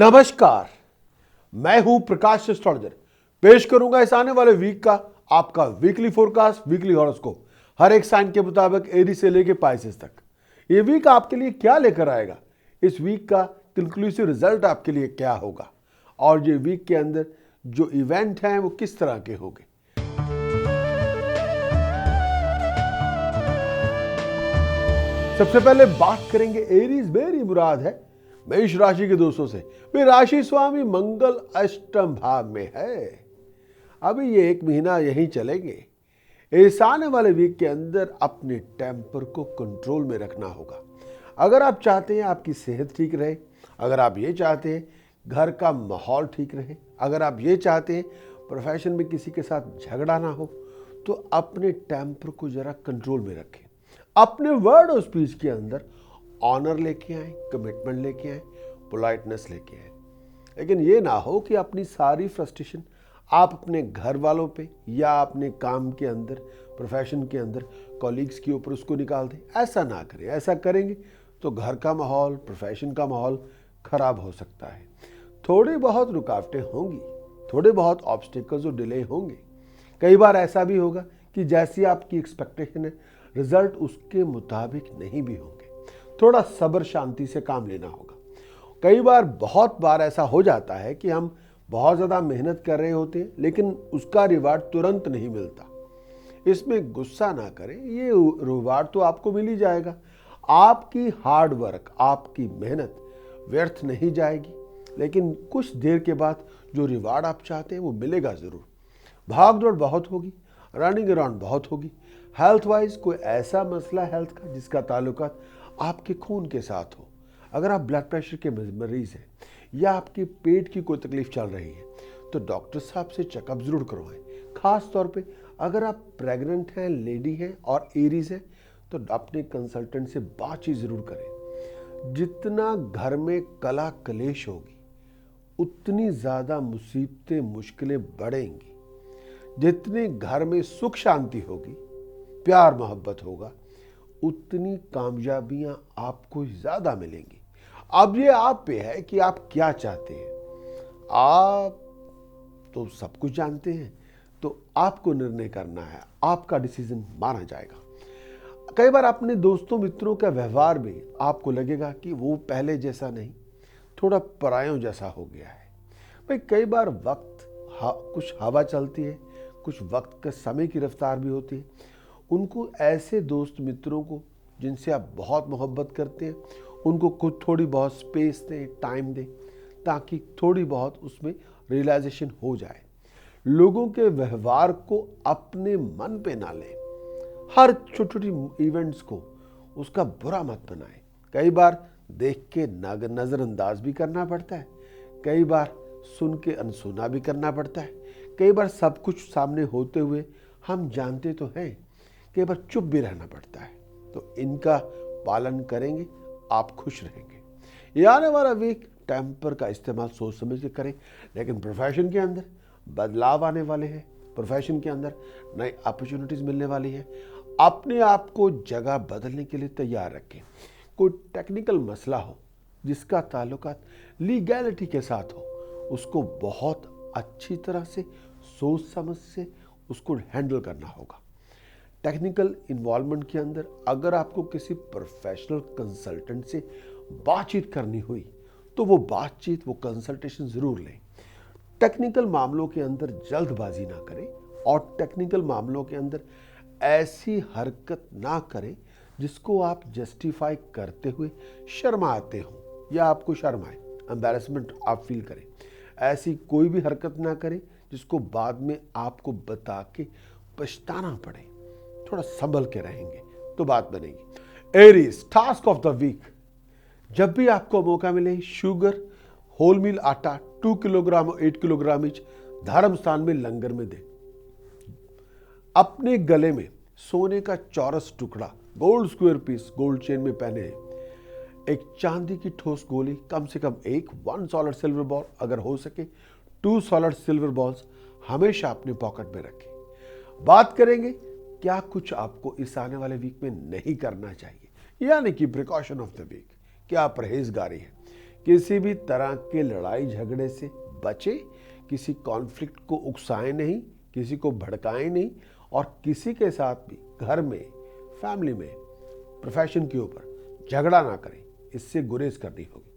नमस्कार, मैं हूं प्रकाश एस्ट्रोलॉजर। पेश करूंगा इस आने वाले वीक का आपका वीकली फोरकास्ट, वीकली हॉरोस्कोप, हर एक साइन के मुताबिक एरी से लेके पाइसेस तक। ये वीक आपके लिए क्या लेकर आएगा, इस वीक का कंक्लूसिव रिजल्ट आपके लिए क्या होगा, और ये वीक के अंदर जो इवेंट हैं वो किस तरह के होंगे। सबसे पहले बात करेंगे एरीज। मेरी मुराद है मेष राशि के दोस्तों से। वे राशि स्वामी मंगल अष्टम भाव में है। अभी ये एक महीना यहीं चलेंगे। इस आने वाले वीक के अंदर अपने टेम्पर को कंट्रोल में रखना होगा। अगर आप चाहते हैं आपकी सेहत ठीक रहे, अगर आप ये चाहते हैं घर का माहौल ठीक रहे, अगर आप ये चाहते हैं प्रोफेशन में किसी के साथ झगड़ा ना हो, तो अपने टेम्पर को जरा कंट्रोल में रखें। अपने वर्ड और स्पीच के अंदर ऑनर लेके आए, कमिटमेंट लेके आए, पोलाइटनेस लेके आए। लेकिन ये ना हो कि अपनी सारी फ्रस्ट्रेशन आप अपने घर वालों पे या अपने काम के अंदर, प्रोफेशन के अंदर कॉलीग्स के ऊपर उसको निकाल दें। ऐसा ना करें। ऐसा करेंगे तो घर का माहौल, प्रोफेशन का माहौल खराब हो सकता है। थोड़ी बहुत रुकावटें होंगी, थोड़े बहुत ऑब्स्टिकल्स और डिले होंगे। कई बार ऐसा भी होगा कि जैसी आपकी एक्सपेक्टेशन है, रिजल्ट उसके मुताबिक नहीं भी होंगे। थोड़ा सब्र शांति से काम लेना होगा। कई बार, बहुत बार ऐसा हो जाता है कि हम बहुत ज़्यादा मेहनत कर रहे होते हैं लेकिन उसका रिवार्ड तुरंत नहीं मिलता। इसमें गुस्सा ना करें, ये रिवार्ड तो आपको मिल ही जाएगा। आपकी हार्ड वर्क, आपकी मेहनत व्यर्थ नहीं जाएगी, लेकिन कुछ देर के बाद जो रिवार्ड आप चाहते हैं वो मिलेगा ज़रूर। भाग दौड़ बहुत होगी, रनिंग अराउंड बहुत होगी। हेल्थ वाइज कोई ऐसा मसला हेल्थ का जिसका ताल्लुकात आपके खून के साथ हो, अगर आप ब्लड प्रेशर के मरीज हैं या आपके पेट की कोई तकलीफ चल रही है, तो डॉक्टर साहब से चेकअप जरूर करवाएं। खास तौर पे अगर आप प्रेग्नेंट हैं, लेडी हैं और एरीज हैं, तो अपने कंसल्टेंट से बातचीत जरूर करें। जितना घर में कला कलेश होगी, उतनी ज़्यादा मुसीबतें, मुश्किलें बढ़ेंगी। जितने घर में सुख शांति होगी, प्यार मोहब्बत होगा, उतनी कामयाबियां आपको ज़्यादा मिलेंगी। अब ये आप पे है कि आप क्या चाहते हैं। आप तो सब कुछ जानते हैं, तो आपको निर्णय करना है, आपका डिसीजन माना जाएगा। कई बार अपने दोस्तों मित्रों का व्यवहार में आपको लगेगा कि वो पहले जैसा नहीं, थोड़ा परायों जैसा हो गया है। भाई, कई बार वक्त कुछ हवा चलती है, कुछ वक्त का समय की रफ्तार भी होती है। उनको ऐसे दोस्त मित्रों को जिनसे आप बहुत मोहब्बत करते हैं, उनको कुछ थोड़ी बहुत स्पेस दें, टाइम दें, ताकि थोड़ी बहुत उसमें रियलाइजेशन हो जाए। लोगों के व्यवहार को अपने मन पे ना लें। हर छोटी छोटी इवेंट्स को उसका बुरा मत बनाएं। कई बार देख के नज़रअंदाज भी करना पड़ता है, कई बार सुन के अनसुना भी करना पड़ता है, कई बार सब कुछ सामने होते हुए हम जानते तो हैं, कई बार चुप भी रहना पड़ता है। तो इनका पालन करेंगे, आप खुश रहेंगे। ये आने वाला वीक टेम्पर का इस्तेमाल सोच समझ के करें। लेकिन प्रोफेशन के अंदर बदलाव आने वाले हैं, प्रोफेशन के अंदर नई अपॉर्चुनिटीज मिलने वाली है। अपने आप को जगह बदलने के लिए तैयार रखें। कोई टेक्निकल मसला हो जिसका ताल्लुकात लीगैलिटी के साथ हो, उसको बहुत अच्छी तरह से सोच समझ से उसको हैंडल करना होगा। टेक्निकल इन्वॉल्वमेंट के अंदर अगर आपको किसी प्रोफेशनल कंसल्टेंट से बातचीत करनी हुई, तो वो बातचीत, वो कंसल्टेशन ज़रूर लें। टेक्निकल मामलों के अंदर जल्दबाजी ना करें और टेक्निकल मामलों के अंदर ऐसी हरकत ना करें जिसको आप जस्टिफाई करते हुए शर्माते हो या आपको शर्म आए, एम्बैरेसमेंट आप फील करें। ऐसी कोई भी हरकत ना करें जिसको बाद में आपको बता के पछताना पड़े। थोड़ा संभल के रहेंगे तो बात बनेगी। Aries, task of the week. जब भी आपको मौका मिले, शुगर, होल मील आटा 2 किलोग्राम और 8 किलोग्राम ईच धर्म स्थान में लंगर में दे। अपने गले में सोने का चौरस टुकड़ा, gold square piece gold chain में पहने। एक चांदी की ठोस गोली, कम से कम 1 सॉलिड सिल्वर बॉल, अगर हो सके 2 सॉलिड सिल्वर बॉल्स हमेशा अपने पॉकेट में रखें। बात करेंगे क्या कुछ आपको इस आने वाले वीक में नहीं करना चाहिए, यानी कि प्रिकॉशन ऑफ द वीक। क्या परहेजगारी है, किसी भी तरह के लड़ाई झगड़े से बचे, किसी कॉन्फ्लिक्ट को उकसाएं नहीं, किसी को भड़काएं नहीं और किसी के साथ भी घर में, फैमिली में, प्रोफेशन के ऊपर झगड़ा ना करें, इससे गुरेज करनी होगी।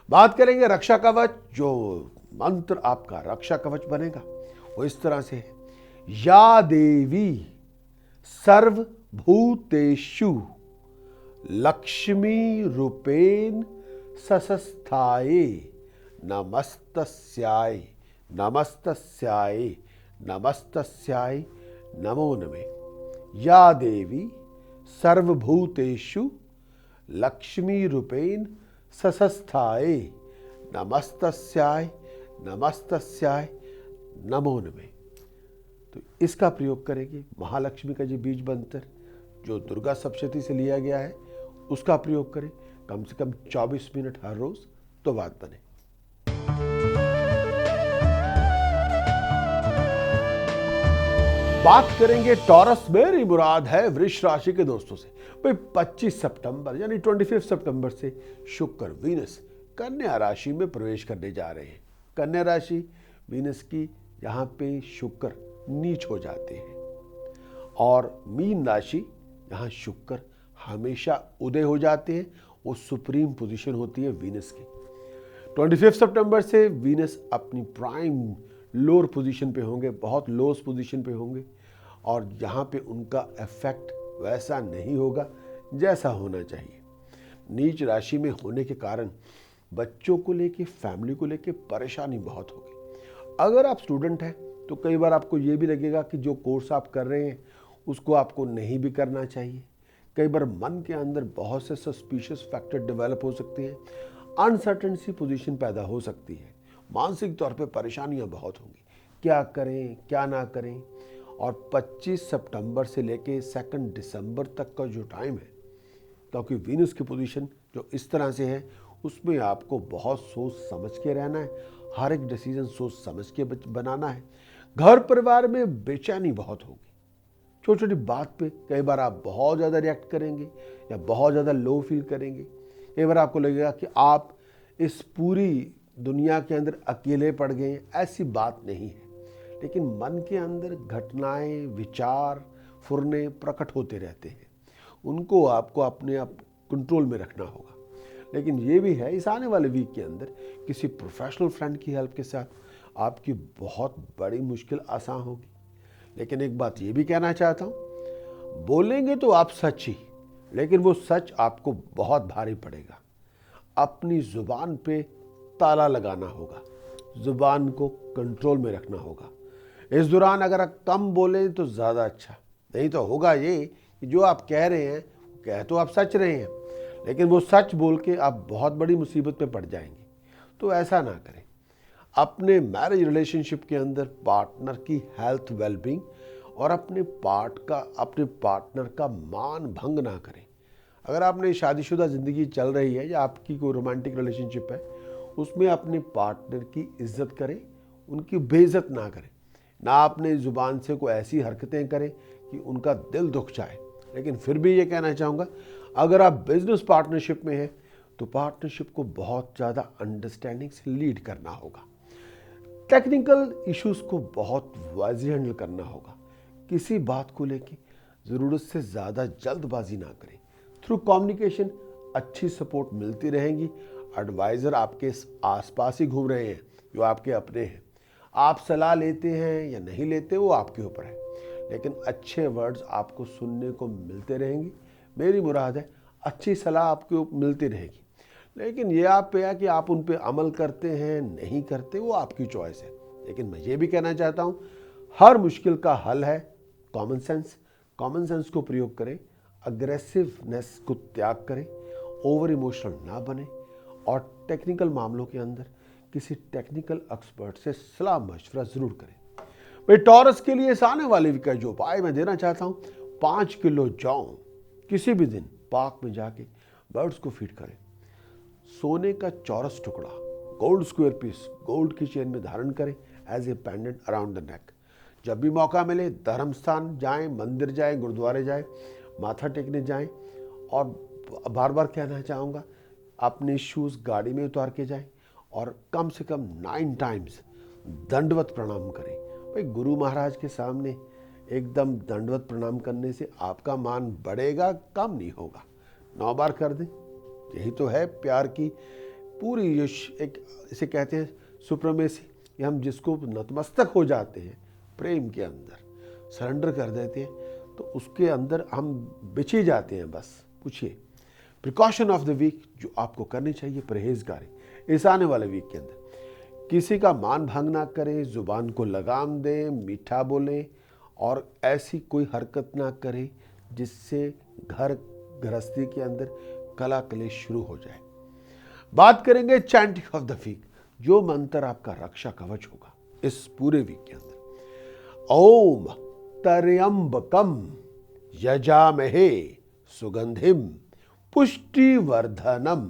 बात करेंगे रक्षा कवच। जो मंत्र आपका रक्षा कवच बनेगा वो इस तरह से है, या देवी सर्वभूतेषु लक्ष्मी रूपेण ससस्थाये नमस्तस्याय नमस्तस्याय नमस्तस्याय नमो नमः। या देवी सर्वभूतेषु लक्ष्मी रूपेण ससस्थाये नमस्तस्याय नमस्तस्याय नमो नमः। तो इसका प्रयोग करेंगे। महालक्ष्मी का जो बीज मंत्र जो दुर्गा सप्तशती से लिया गया है उसका प्रयोग करें कम से कम 24 मिनट हर रोज, तो बात बने। बात करेंगे टॉरस। मेरी मुराद है वृष राशि के दोस्तों से। भाई 25 सितंबर यानी 25 सितंबर से शुक्र वीनस कन्या राशि में प्रवेश करने जा रहे हैं। कन्या राशि वीनस की यहाँ पे शुक्र नीच हो जाते हैं और मीन राशि यहाँ शुक्र हमेशा उदय हो जाते हैं। वो सुप्रीम पोजीशन होती है वीनस की। 25 सितंबर से वीनस अपनी प्राइम लोअर पोजीशन पे होंगे, बहुत लोअस्ट पोजीशन पे होंगे और यहाँ पे उनका इफेक्ट वैसा नहीं होगा जैसा होना चाहिए। नीच राशि में होने के कारण बच्चों को लेके, फैमिली को लेके परेशानी बहुत होगी। अगर आप स्टूडेंट हैं तो कई बार आपको ये भी लगेगा कि जो कोर्स आप कर रहे हैं उसको आपको नहीं भी करना चाहिए। कई बार मन के अंदर बहुत से सस्पिशियस फैक्टर डेवलप हो सकते हैं, अनसर्टेन सी पोजीशन पैदा हो सकती है, मानसिक तौर पे परेशानियां बहुत होंगी, क्या करें क्या ना करें। और 25 सितंबर से लेके 2 दिसंबर तक का जो टाइम है, क्योंकि वीनस की पोजीशन जो इस तरह से है उसमें आपको बहुत सोच समझ के रहना है, हर एक डिसीजन सोच समझ के बनाना है। घर परिवार में बेचैनी बहुत होगी, छोटी छोटी बात पे कई बार आप बहुत ज़्यादा रिएक्ट करेंगे या बहुत ज़्यादा लो फील करेंगे। कई बार आपको लगेगा कि आप इस पूरी दुनिया के अंदर अकेले पड़ गए। ऐसी बात नहीं है, लेकिन मन के अंदर घटनाएं, विचार फुरने प्रकट होते रहते हैं, उनको आपको अपने आप कंट्रोल में रखना होगा। लेकिन ये भी है, इस आने वाले वीक के अंदर किसी प्रोफेशनल फ्रेंड की हेल्प के साथ आपकी बहुत बड़ी मुश्किल आसान होगी। लेकिन एक बात ये भी कहना चाहता हूँ, बोलेंगे तो आप सच ही, लेकिन वो सच आपको बहुत भारी पड़ेगा। अपनी जुबान पे ताला लगाना होगा, जुबान को कंट्रोल में रखना होगा। इस दौरान अगर आप कम बोलें तो ज़्यादा अच्छा, नहीं तो होगा ये कि जो आप कह रहे हैं कह तो आप सच रहे हैं, लेकिन वो सच बोल के आप बहुत बड़ी मुसीबत में पड़ जाएंगे। तो ऐसा ना करें। अपने मैरिज रिलेशनशिप के अंदर पार्टनर की हेल्थ वेलबींग और अपने पार्टनर का मान भंग ना करें। अगर आपने शादीशुदा ज़िंदगी चल रही है या आपकी कोई रोमांटिक रिलेशनशिप है, उसमें अपने पार्टनर की इज्जत करें, उनकी बेइज्जत ना करें। ना अपने ज़ुबान से कोई ऐसी हरकतें करें कि उनका दिल दुख जाए। लेकिन फिर भी ये कहना चाहूँगा, अगर आप बिजनेस पार्टनरशिप में हैं तो पार्टनरशिप को बहुत ज़्यादा अंडरस्टैंडिंग से लीड करना होगा। टेक्निकल इश्यूज़ को बहुत वाइजली हैंडल करना होगा। किसी बात को लेके ज़रूरत से ज़्यादा जल्दबाजी ना करें। थ्रू कम्युनिकेशन अच्छी सपोर्ट मिलती रहेगी। एडवाइज़र आपके आसपास ही घूम रहे हैं जो आपके अपने हैं। आप सलाह लेते हैं या नहीं लेते वो आपके ऊपर है, लेकिन अच्छे वर्ड्स आपको सुनने को मिलते रहेंगे। मेरी मुराद है अच्छी सलाह आपको मिलती रहेगी, लेकिन ये आप पे है कि आप उन पे अमल करते हैं नहीं करते, वो आपकी चॉइस है। लेकिन मैं ये भी कहना चाहता हूँ, हर मुश्किल का हल है कॉमन सेंस। कॉमन सेंस को प्रयोग करें, अग्रेसिवनेस को त्याग करें, ओवर इमोशनल ना बने और टेक्निकल मामलों के अंदर किसी टेक्निकल एक्सपर्ट से सलाह मशवरा जरूर करें। भाई टॉरस के लिए आने वाले वीक का जो उपाय मैं देना चाहता हूँ, 5 किलो जौ किसी भी दिन पार्क में जाके बर्ड्स को फीड करें। सोने का चौरस टुकड़ा, गोल्ड स्क्वायर पीस गोल्ड की चेन में धारण करें as a pendant around the neck. जब भी मौका मिले धर्म स्थान जाएं, मंदिर जाएं, गुरुद्वारे जाएं, माथा टेकने जाएं। और बार बार कहना चाहूँगा, अपने शूज़ गाड़ी में उतार के जाएं और कम से कम 9 टाइम्स दंडवत प्रणाम करें। भाई गुरु महाराज के सामने एकदम दंडवत प्रणाम करने से आपका मान बढ़ेगा, कम नहीं होगा। 9 बार कर दें। यही तो है प्यार की पूरी एक इसे कहते हैं सुप्रीमेसी। ये हम जिसको नतमस्तक हो जाते हैं प्रेम के अंदर, सरेंडर कर देते हैं, तो उसके अंदर हम बिछी जाते हैं। बस पूछिए प्रिकॉशन ऑफ द वीक जो आपको करनी चाहिए, परहेजगारी इस आने वाले वीक के अंदर। किसी का मान भंग ना करें, जुबान को लगाम दें, मीठा बोलें और ऐसी कोई हरकत ना करें जिससे घर गृहस्थी के अंदर कला कलेश शुरू हो जाए। बात करेंगे चैंटिंग ऑफ द वीक, जो मंत्र आपका रक्षा कवच होगा इस पूरे वीक के अंदर। ओम त्र्यंबकम यजामहे सुगंधिम पुष्टिवर्धनम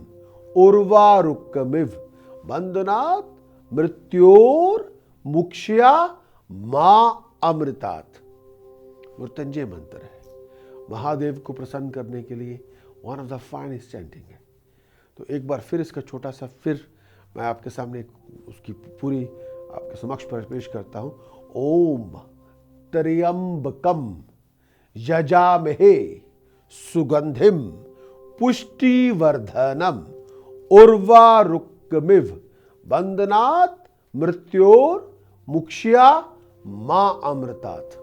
उर्वारुकमिव बंधनात् मृत्योर मुक्षया मां अमृतात्। मृत्युंजय मंत्र है, महादेव को प्रसन्न करने के लिए one of the finest chanting है। तो एक बार फिर इसका छोटा सा फिर मैं आपके सामने उसकी पूरी आपके समक्ष पेश करता हूं। ओम त्र्यंबकम यजामहे सुगंधिम पुष्टिवर्धनम उर्वारुकमिव बंधनात् मृत्योर मुक्षया मां अमृतात्।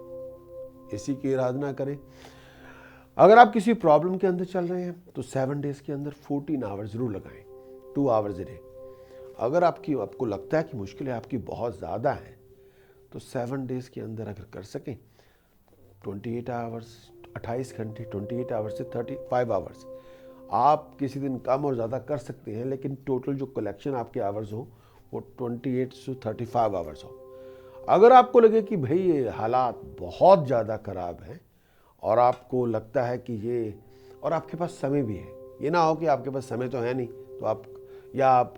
इसी की आराधना करें। अगर आप किसी प्रॉब्लम के अंदर चल रहे हैं तो 7 डेज के अंदर 14 आवर्स जरूर लगाएं, 2 आवर्स डे। अगर आपको लगता है कि मुश्किलें आपकी बहुत ज़्यादा हैं तो 7 डेज के अंदर अगर कर सकें 28 आवर्स, 28 घंटे, 28 आवर्स से 35 आवर्स। आप किसी दिन कम और ज़्यादा कर सकते हैं, लेकिन टोटल जो कलेक्शन आपके आवर्स हो वो 28 से 35 आवर्स हो। अगर आपको लगे कि भाई ये हालात बहुत ज़्यादा ख़राब हैं और आपको लगता है कि ये, और आपके पास समय भी है, ये ना हो कि आपके पास समय तो है नहीं, तो आप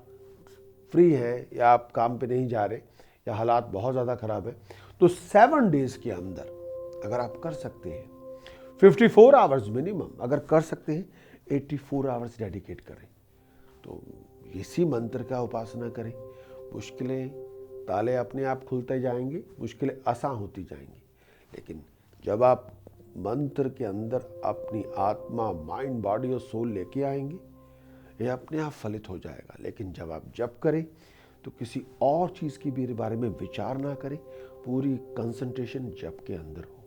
फ्री हैं या आप काम पे नहीं जा रहे या हालात बहुत ज़्यादा ख़राब है, तो 7 डेज़ के अंदर अगर आप कर सकते हैं 54 आवर्स मिनिमम, अगर कर सकते हैं 84 आवर्स डेडिकेट करें, तो इसी मंत्र का उपासना करें। मुश्किलें ताले अपने आप खुलते जाएंगे, मुश्किलें आसान होती जाएंगी। लेकिन जब आप मंत्र के अंदर अपनी आत्मा, माइंड, बॉडी और सोल लेके आएंगे, ये अपने आप फलित हो जाएगा। लेकिन जब आप जप करें तो किसी और चीज़ की भी बारे में विचार ना करें, पूरी कंसंट्रेशन जप के अंदर हो,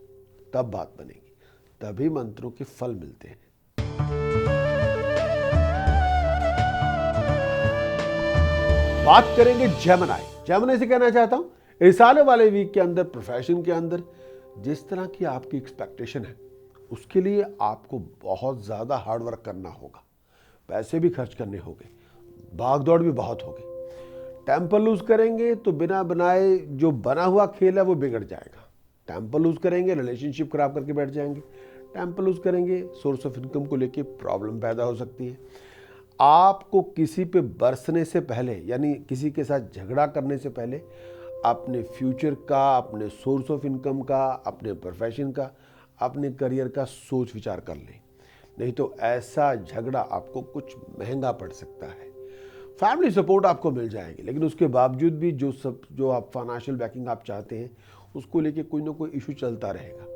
तब बात बनेगी, तभी मंत्रों के फल मिलते हैं। बात करेंगे जेमिनी। जेमिनी से कहना चाहता हूं इस आने वाले वीक के अंदर प्रोफेशन के अंदर जिस तरह की आपकी एक्सपेक्टेशन है उसके लिए आपको बहुत ज़्यादा हार्ड वर्क करना होगा, पैसे भी खर्च करने होंगे, भाग दौड़ भी बहुत होगी। टेम्पर लूज करेंगे तो बिना बनाए जो बना हुआ खेल है वो बिगड़ जाएगा। टेम्पर लूज करेंगे, रिलेशनशिप खराब करके बैठ जाएंगे। टेम्पर लूज करेंगे, सोर्स ऑफ इनकम को लेके प्रॉब्लम पैदा हो सकती है। आपको किसी पे बरसने से पहले, यानी किसी के साथ झगड़ा करने से पहले अपने फ्यूचर का, अपने सोर्स ऑफ इनकम का, अपने प्रोफेशन का, अपने करियर का सोच विचार कर लें, नहीं तो ऐसा झगड़ा आपको कुछ महंगा पड़ सकता है। फैमिली सपोर्ट आपको मिल जाएगी, लेकिन उसके बावजूद भी जो आप फाइनेंशियल बैकिंग आप चाहते हैं उसको लेके कोई ना कोई इशू चलता रहेगा।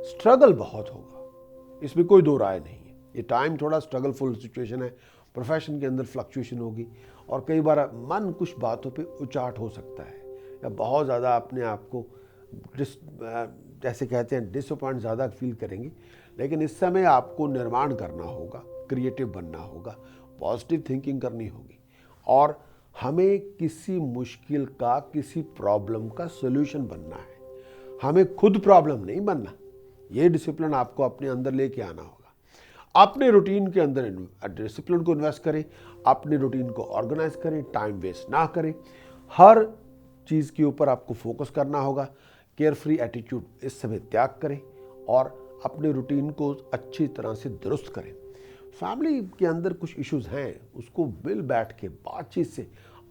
स्ट्रगल बहुत होगा, इसमें कोई दो राय नहीं है। ये टाइम थोड़ा स्ट्रगलफुल सिचुएशन है। प्रोफेशन के अंदर फ्लक्चुएशन होगी और कई बार मन कुछ बातों पे उचाट हो सकता है या बहुत ज़्यादा अपने आप को जैसे कहते हैं डिसअपॉइंट ज़्यादा फील करेंगे। लेकिन इस समय आपको निर्माण करना होगा, क्रिएटिव बनना होगा, पॉजिटिव थिंकिंग करनी होगी और हमें किसी मुश्किल का, किसी प्रॉब्लम का सोल्यूशन बनना है। हमें खुद प्रॉब्लम नहीं बनना। ये डिसिप्लिन आपको अपने अंदर लेके आना होगा। अपने रूटीन के अंदर डिसिप्लिन को इन्वेस्ट करें, अपने रूटीन को ऑर्गेनाइज करें, टाइम वेस्ट ना करें। हर चीज़ के ऊपर आपको फोकस करना होगा। केयर फ्री एटीट्यूड इस समय त्याग करें और अपने रूटीन को अच्छी तरह से दुरुस्त करें। फैमिली के अंदर कुछ इश्यूज हैं, उसको मिल बैठ के बातचीत से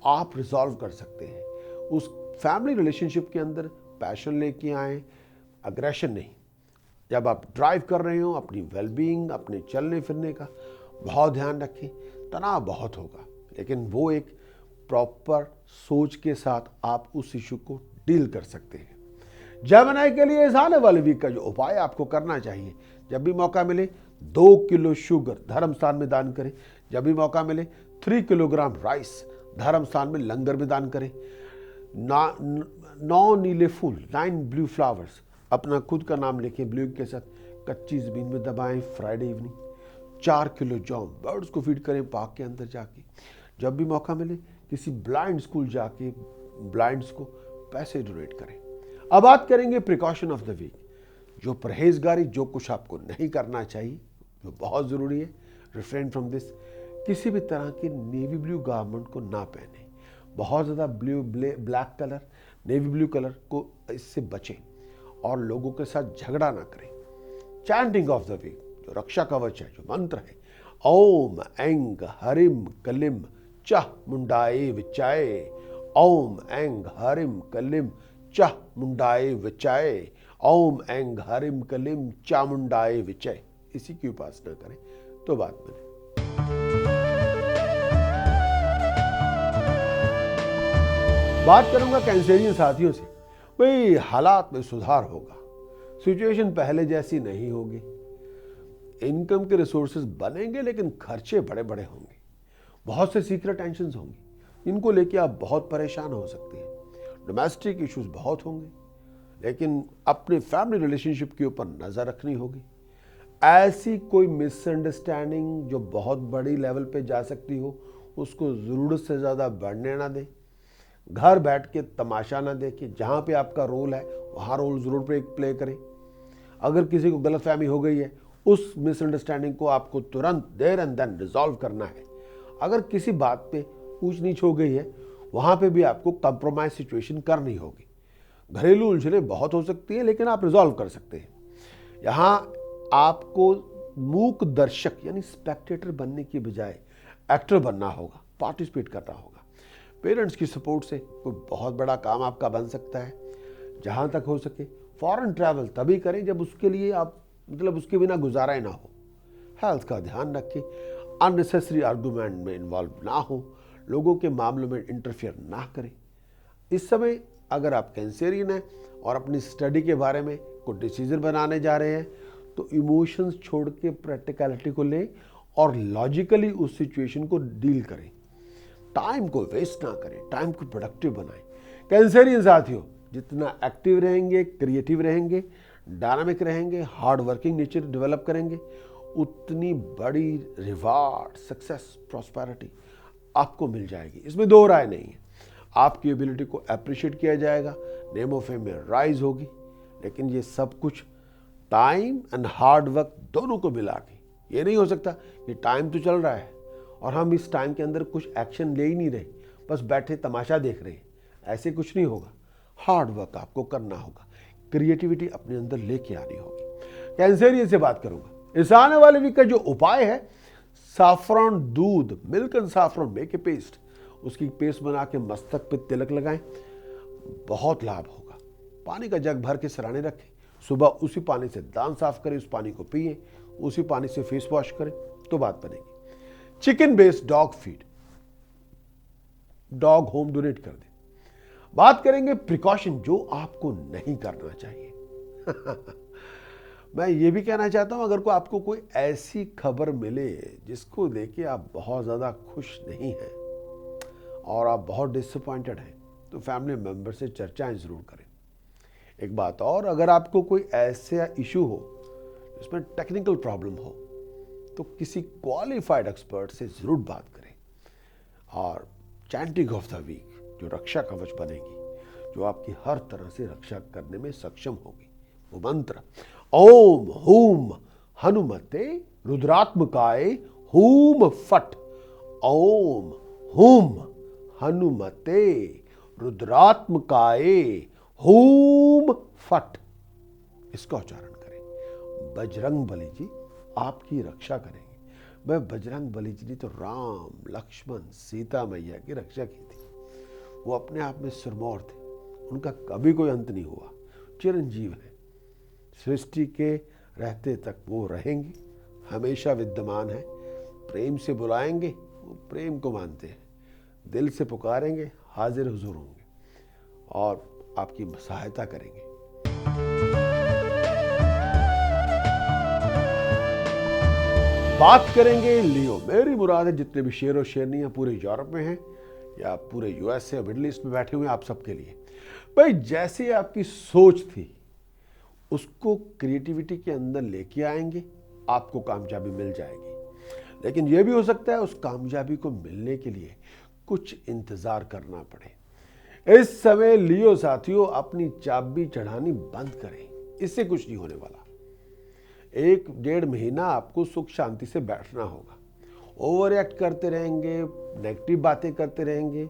आप रिजॉल्व कर सकते हैं। उस फैमिली रिलेशनशिप के अंदर पैशन लेके आएँ, अग्रेशन नहीं। जब आप ड्राइव कर रहे हो, अपनी वेलबींग, अपने चलने फिरने का बहुत ध्यान रखें। तनाव बहुत होगा, लेकिन वो एक प्रॉपर सोच के साथ आप उस इशू को डील कर सकते हैं। जेमिनी के लिए इस आने वाले वीक का जो उपाय आपको करना चाहिए, जब भी मौका मिले 2 किलो शुगर धर्म स्थान में दान करें। जब भी मौका मिले 3 किलोग्राम राइस धर्म स्थान में लंगर में दान करें। 9 नीले फूल 9 ब्लू फ्लावर्स अपना खुद का नाम लिखे ब्लू के साथ कच्ची जमीन में दबाएं फ्राइडे इवनिंग। 4 किलो जौ बर्ड्स को फीड करें पार्क के अंदर जाके। जब भी मौका मिले किसी ब्लाइंड स्कूल जाके ब्लाइंड्स को पैसे डोनेट करें। अब बात करेंगे प्रिकॉशन ऑफ द वीक, जो परहेजगारी, जो कुछ आपको नहीं करना चाहिए, जो बहुत ज़रूरी है। रिफ्रेन फ्रॉम दिस, किसी भी तरह के नेवी ब्लू गारमेंट को ना पहने। बहुत ज़्यादा black colour, navy blue colour को इससे बचें और लोगों के साथ झगड़ा ना करें। चैंटिंग ऑफ द वीक, जो रक्षा कवच है, जो मंत्र है, ओम ऐंग हरिम कलिम चह मुंडाए विचाए। ओम ऐंग हरिम कलिम चह मुंडाए विचाए। ओम ऐंग हरिम कलिम चामुंडाए विचय। इसी की उपासना करें तो बात बने। बात करूंगा कैंसेरियन साथियों से। भाई हालात में सुधार होगा, सिचुएशन पहले जैसी नहीं होगी, इनकम के रिसोर्सेज बनेंगे लेकिन खर्चे बड़े बड़े होंगे। बहुत से सीक्रेट टेंशंस होंगी, इनको लेके आप बहुत परेशान हो सकते हैं। डोमेस्टिक इश्यूज बहुत होंगे, लेकिन अपने फैमिली रिलेशनशिप के ऊपर नजर रखनी होगी। ऐसी कोई मिसअंडरस्टैंडिंग जो बहुत बड़ी लेवल पे जा सकती हो, उसको ज़रूरत से ज़्यादा बढ़ने ना दें। घर बैठ के तमाशा ना देखें, जहाँ पे आपका रोल है वहाँ रोल ज़रूर प्ले करें। अगर किसी को गलतफहमी हो गई है, उस मिसअंडरस्टैंडिंग को आपको तुरंत देयर एंड देन रिजॉल्व करना है। अगर किसी बात पे ऊंच नीच हो गई है, वहाँ पे भी आपको कंप्रोमाइज सिचुएशन करनी होगी। घरेलू उलझने बहुत हो सकती है, लेकिन आप रिजॉल्व कर सकते हैं। यहाँ आपको मूक दर्शक यानी स्पेक्टेटर बनने की बजाय एक्टर बनना होगा, पार्टिसिपेट करना होगा। पेरेंट्स की सपोर्ट से कोई बहुत बड़ा काम आपका बन सकता है। जहाँ तक हो सके फॉरेन ट्रैवल तभी करें जब उसके लिए आप उसके बिना गुजारा ही ना हो। हेल्थ का ध्यान रखें, अननेसेसरी आर्गूमेंट में इन्वॉल्व ना हो, लोगों के मामलों में इंटरफेयर ना करें। इस समय अगर आप कैंसेरियन हैं और अपनी स्टडी के बारे में कोई डिसीजन बनाने जा रहे हैं, तो इमोशंस छोड़ के प्रैक्टिकलिटी को लें और लॉजिकली उस सिचुएशन को डील करें। टाइम को वेस्ट ना करें, टाइम को प्रोडक्टिव बनाएं। कैंसेरियन साथियों, जितना एक्टिव रहेंगे, क्रिएटिव रहेंगे, डायनामिक रहेंगे, हार्ड वर्किंग नेचर डेवलप करेंगे, उतनी बड़ी रिवार्ड, सक्सेस, प्रॉस्पेरिटी आपको मिल जाएगी। इसमें दो राय नहीं है। आपकी एबिलिटी को अप्रिशिएट किया जाएगा, नेम ऑफ फेम में राइज होगी। लेकिन ये सब कुछ टाइम एंड हार्ड वर्क दोनों को मिला के, ये नहीं हो सकता कि टाइम तो चल रहा है और हम इस टाइम के अंदर कुछ एक्शन ले ही नहीं रहे, बस बैठे तमाशा देख रहे हैं। ऐसे कुछ नहीं होगा। हार्ड वर्क आपको करना होगा, क्रिएटिविटी अपने अंदर लेके आनी होगी। कैंसेरियन से बात करूंगा। इस आने वाले वीक का जो उपाय है, साफ्रॉन दूध, milk and saffron make a paste, उसकी पेस्ट बना के मस्तक पे तिलक लगाएं, बहुत लाभ होगा। पानी का जग भर के सराहने रखें, सुबह उसी पानी से दांत साफ करें, उस पानी को पिए, उसी पानी से फेस वॉश करें तो बात बनेगी। Chicken based dog feed, dog home donate कर दें। बात करेंगे प्रिकॉशन, जो आपको नहीं करना चाहिए। मैं ये भी कहना चाहता हूं, अगर आपको कोई ऐसी खबर मिले जिसको लेके आप बहुत ज़्यादा खुश नहीं हैं और आप बहुत डिसअपॉइंटेड हैं, तो फैमिली मेंबर से चर्चाएं ज़रूर करें। एक बात और, अगर आपको कोई ऐसा इशू हो जिसमें टेक्निकल प्रॉब्लम हो, तो किसी क्वालिफाइड एक्सपर्ट से ज़रूर बात करें। और चैंटिंग ऑफ द वीक, जो रक्षा कवच बनेगी, जो आपकी हर तरह से रक्षा करने में सक्षम होगी, वो मंत्र ओम हूम हनुमते रुद्रात्मकाय हूम फट। ओम हूम हनुमते रुद्रात्मकाय हूम फट, इसका उच्चारण करें। बजरंग बली जी आपकी रक्षा करेंगे। वह बजरंग बली जी ने तो राम, लक्ष्मण, सीता मैया की रक्षा की थी। वो अपने आप में सिरमौर थे, उनका कभी कोई अंत नहीं हुआ, चिरंजीव है। सृष्टि के रहते तक वो रहेंगे, हमेशा विद्यमान है। प्रेम से बुलाएंगे, वो प्रेम को मानते हैं, दिल से पुकारेंगे, हाजिर हुजूर होंगे और आपकी सहायता करेंगे। बात करेंगे लियो। मेरी मुराद है जितने भी शेर और शेरनियां पूरे यूरोप में हैं या पूरे यूएस या मिडिल ईस्ट में बैठे हुए हैं, आप सबके लिए भाई जैसे आपकी सोच थी उसको क्रिएटिविटी के अंदर लेके आएंगे, आपको कामयाबी मिल जाएगी। लेकिन यह भी हो सकता है उस कामयाबी को मिलने के लिए कुछ इंतजार करना पड़े। इस समय लियो साथियों अपनी चाबी चढ़ानी बंद करें, इससे कुछ नहीं होने वाला। 1-1.5 महीना आपको सुख शांति से बैठना होगा। ओवर एक्ट करते रहेंगे, नेगेटिव बातें करते रहेंगे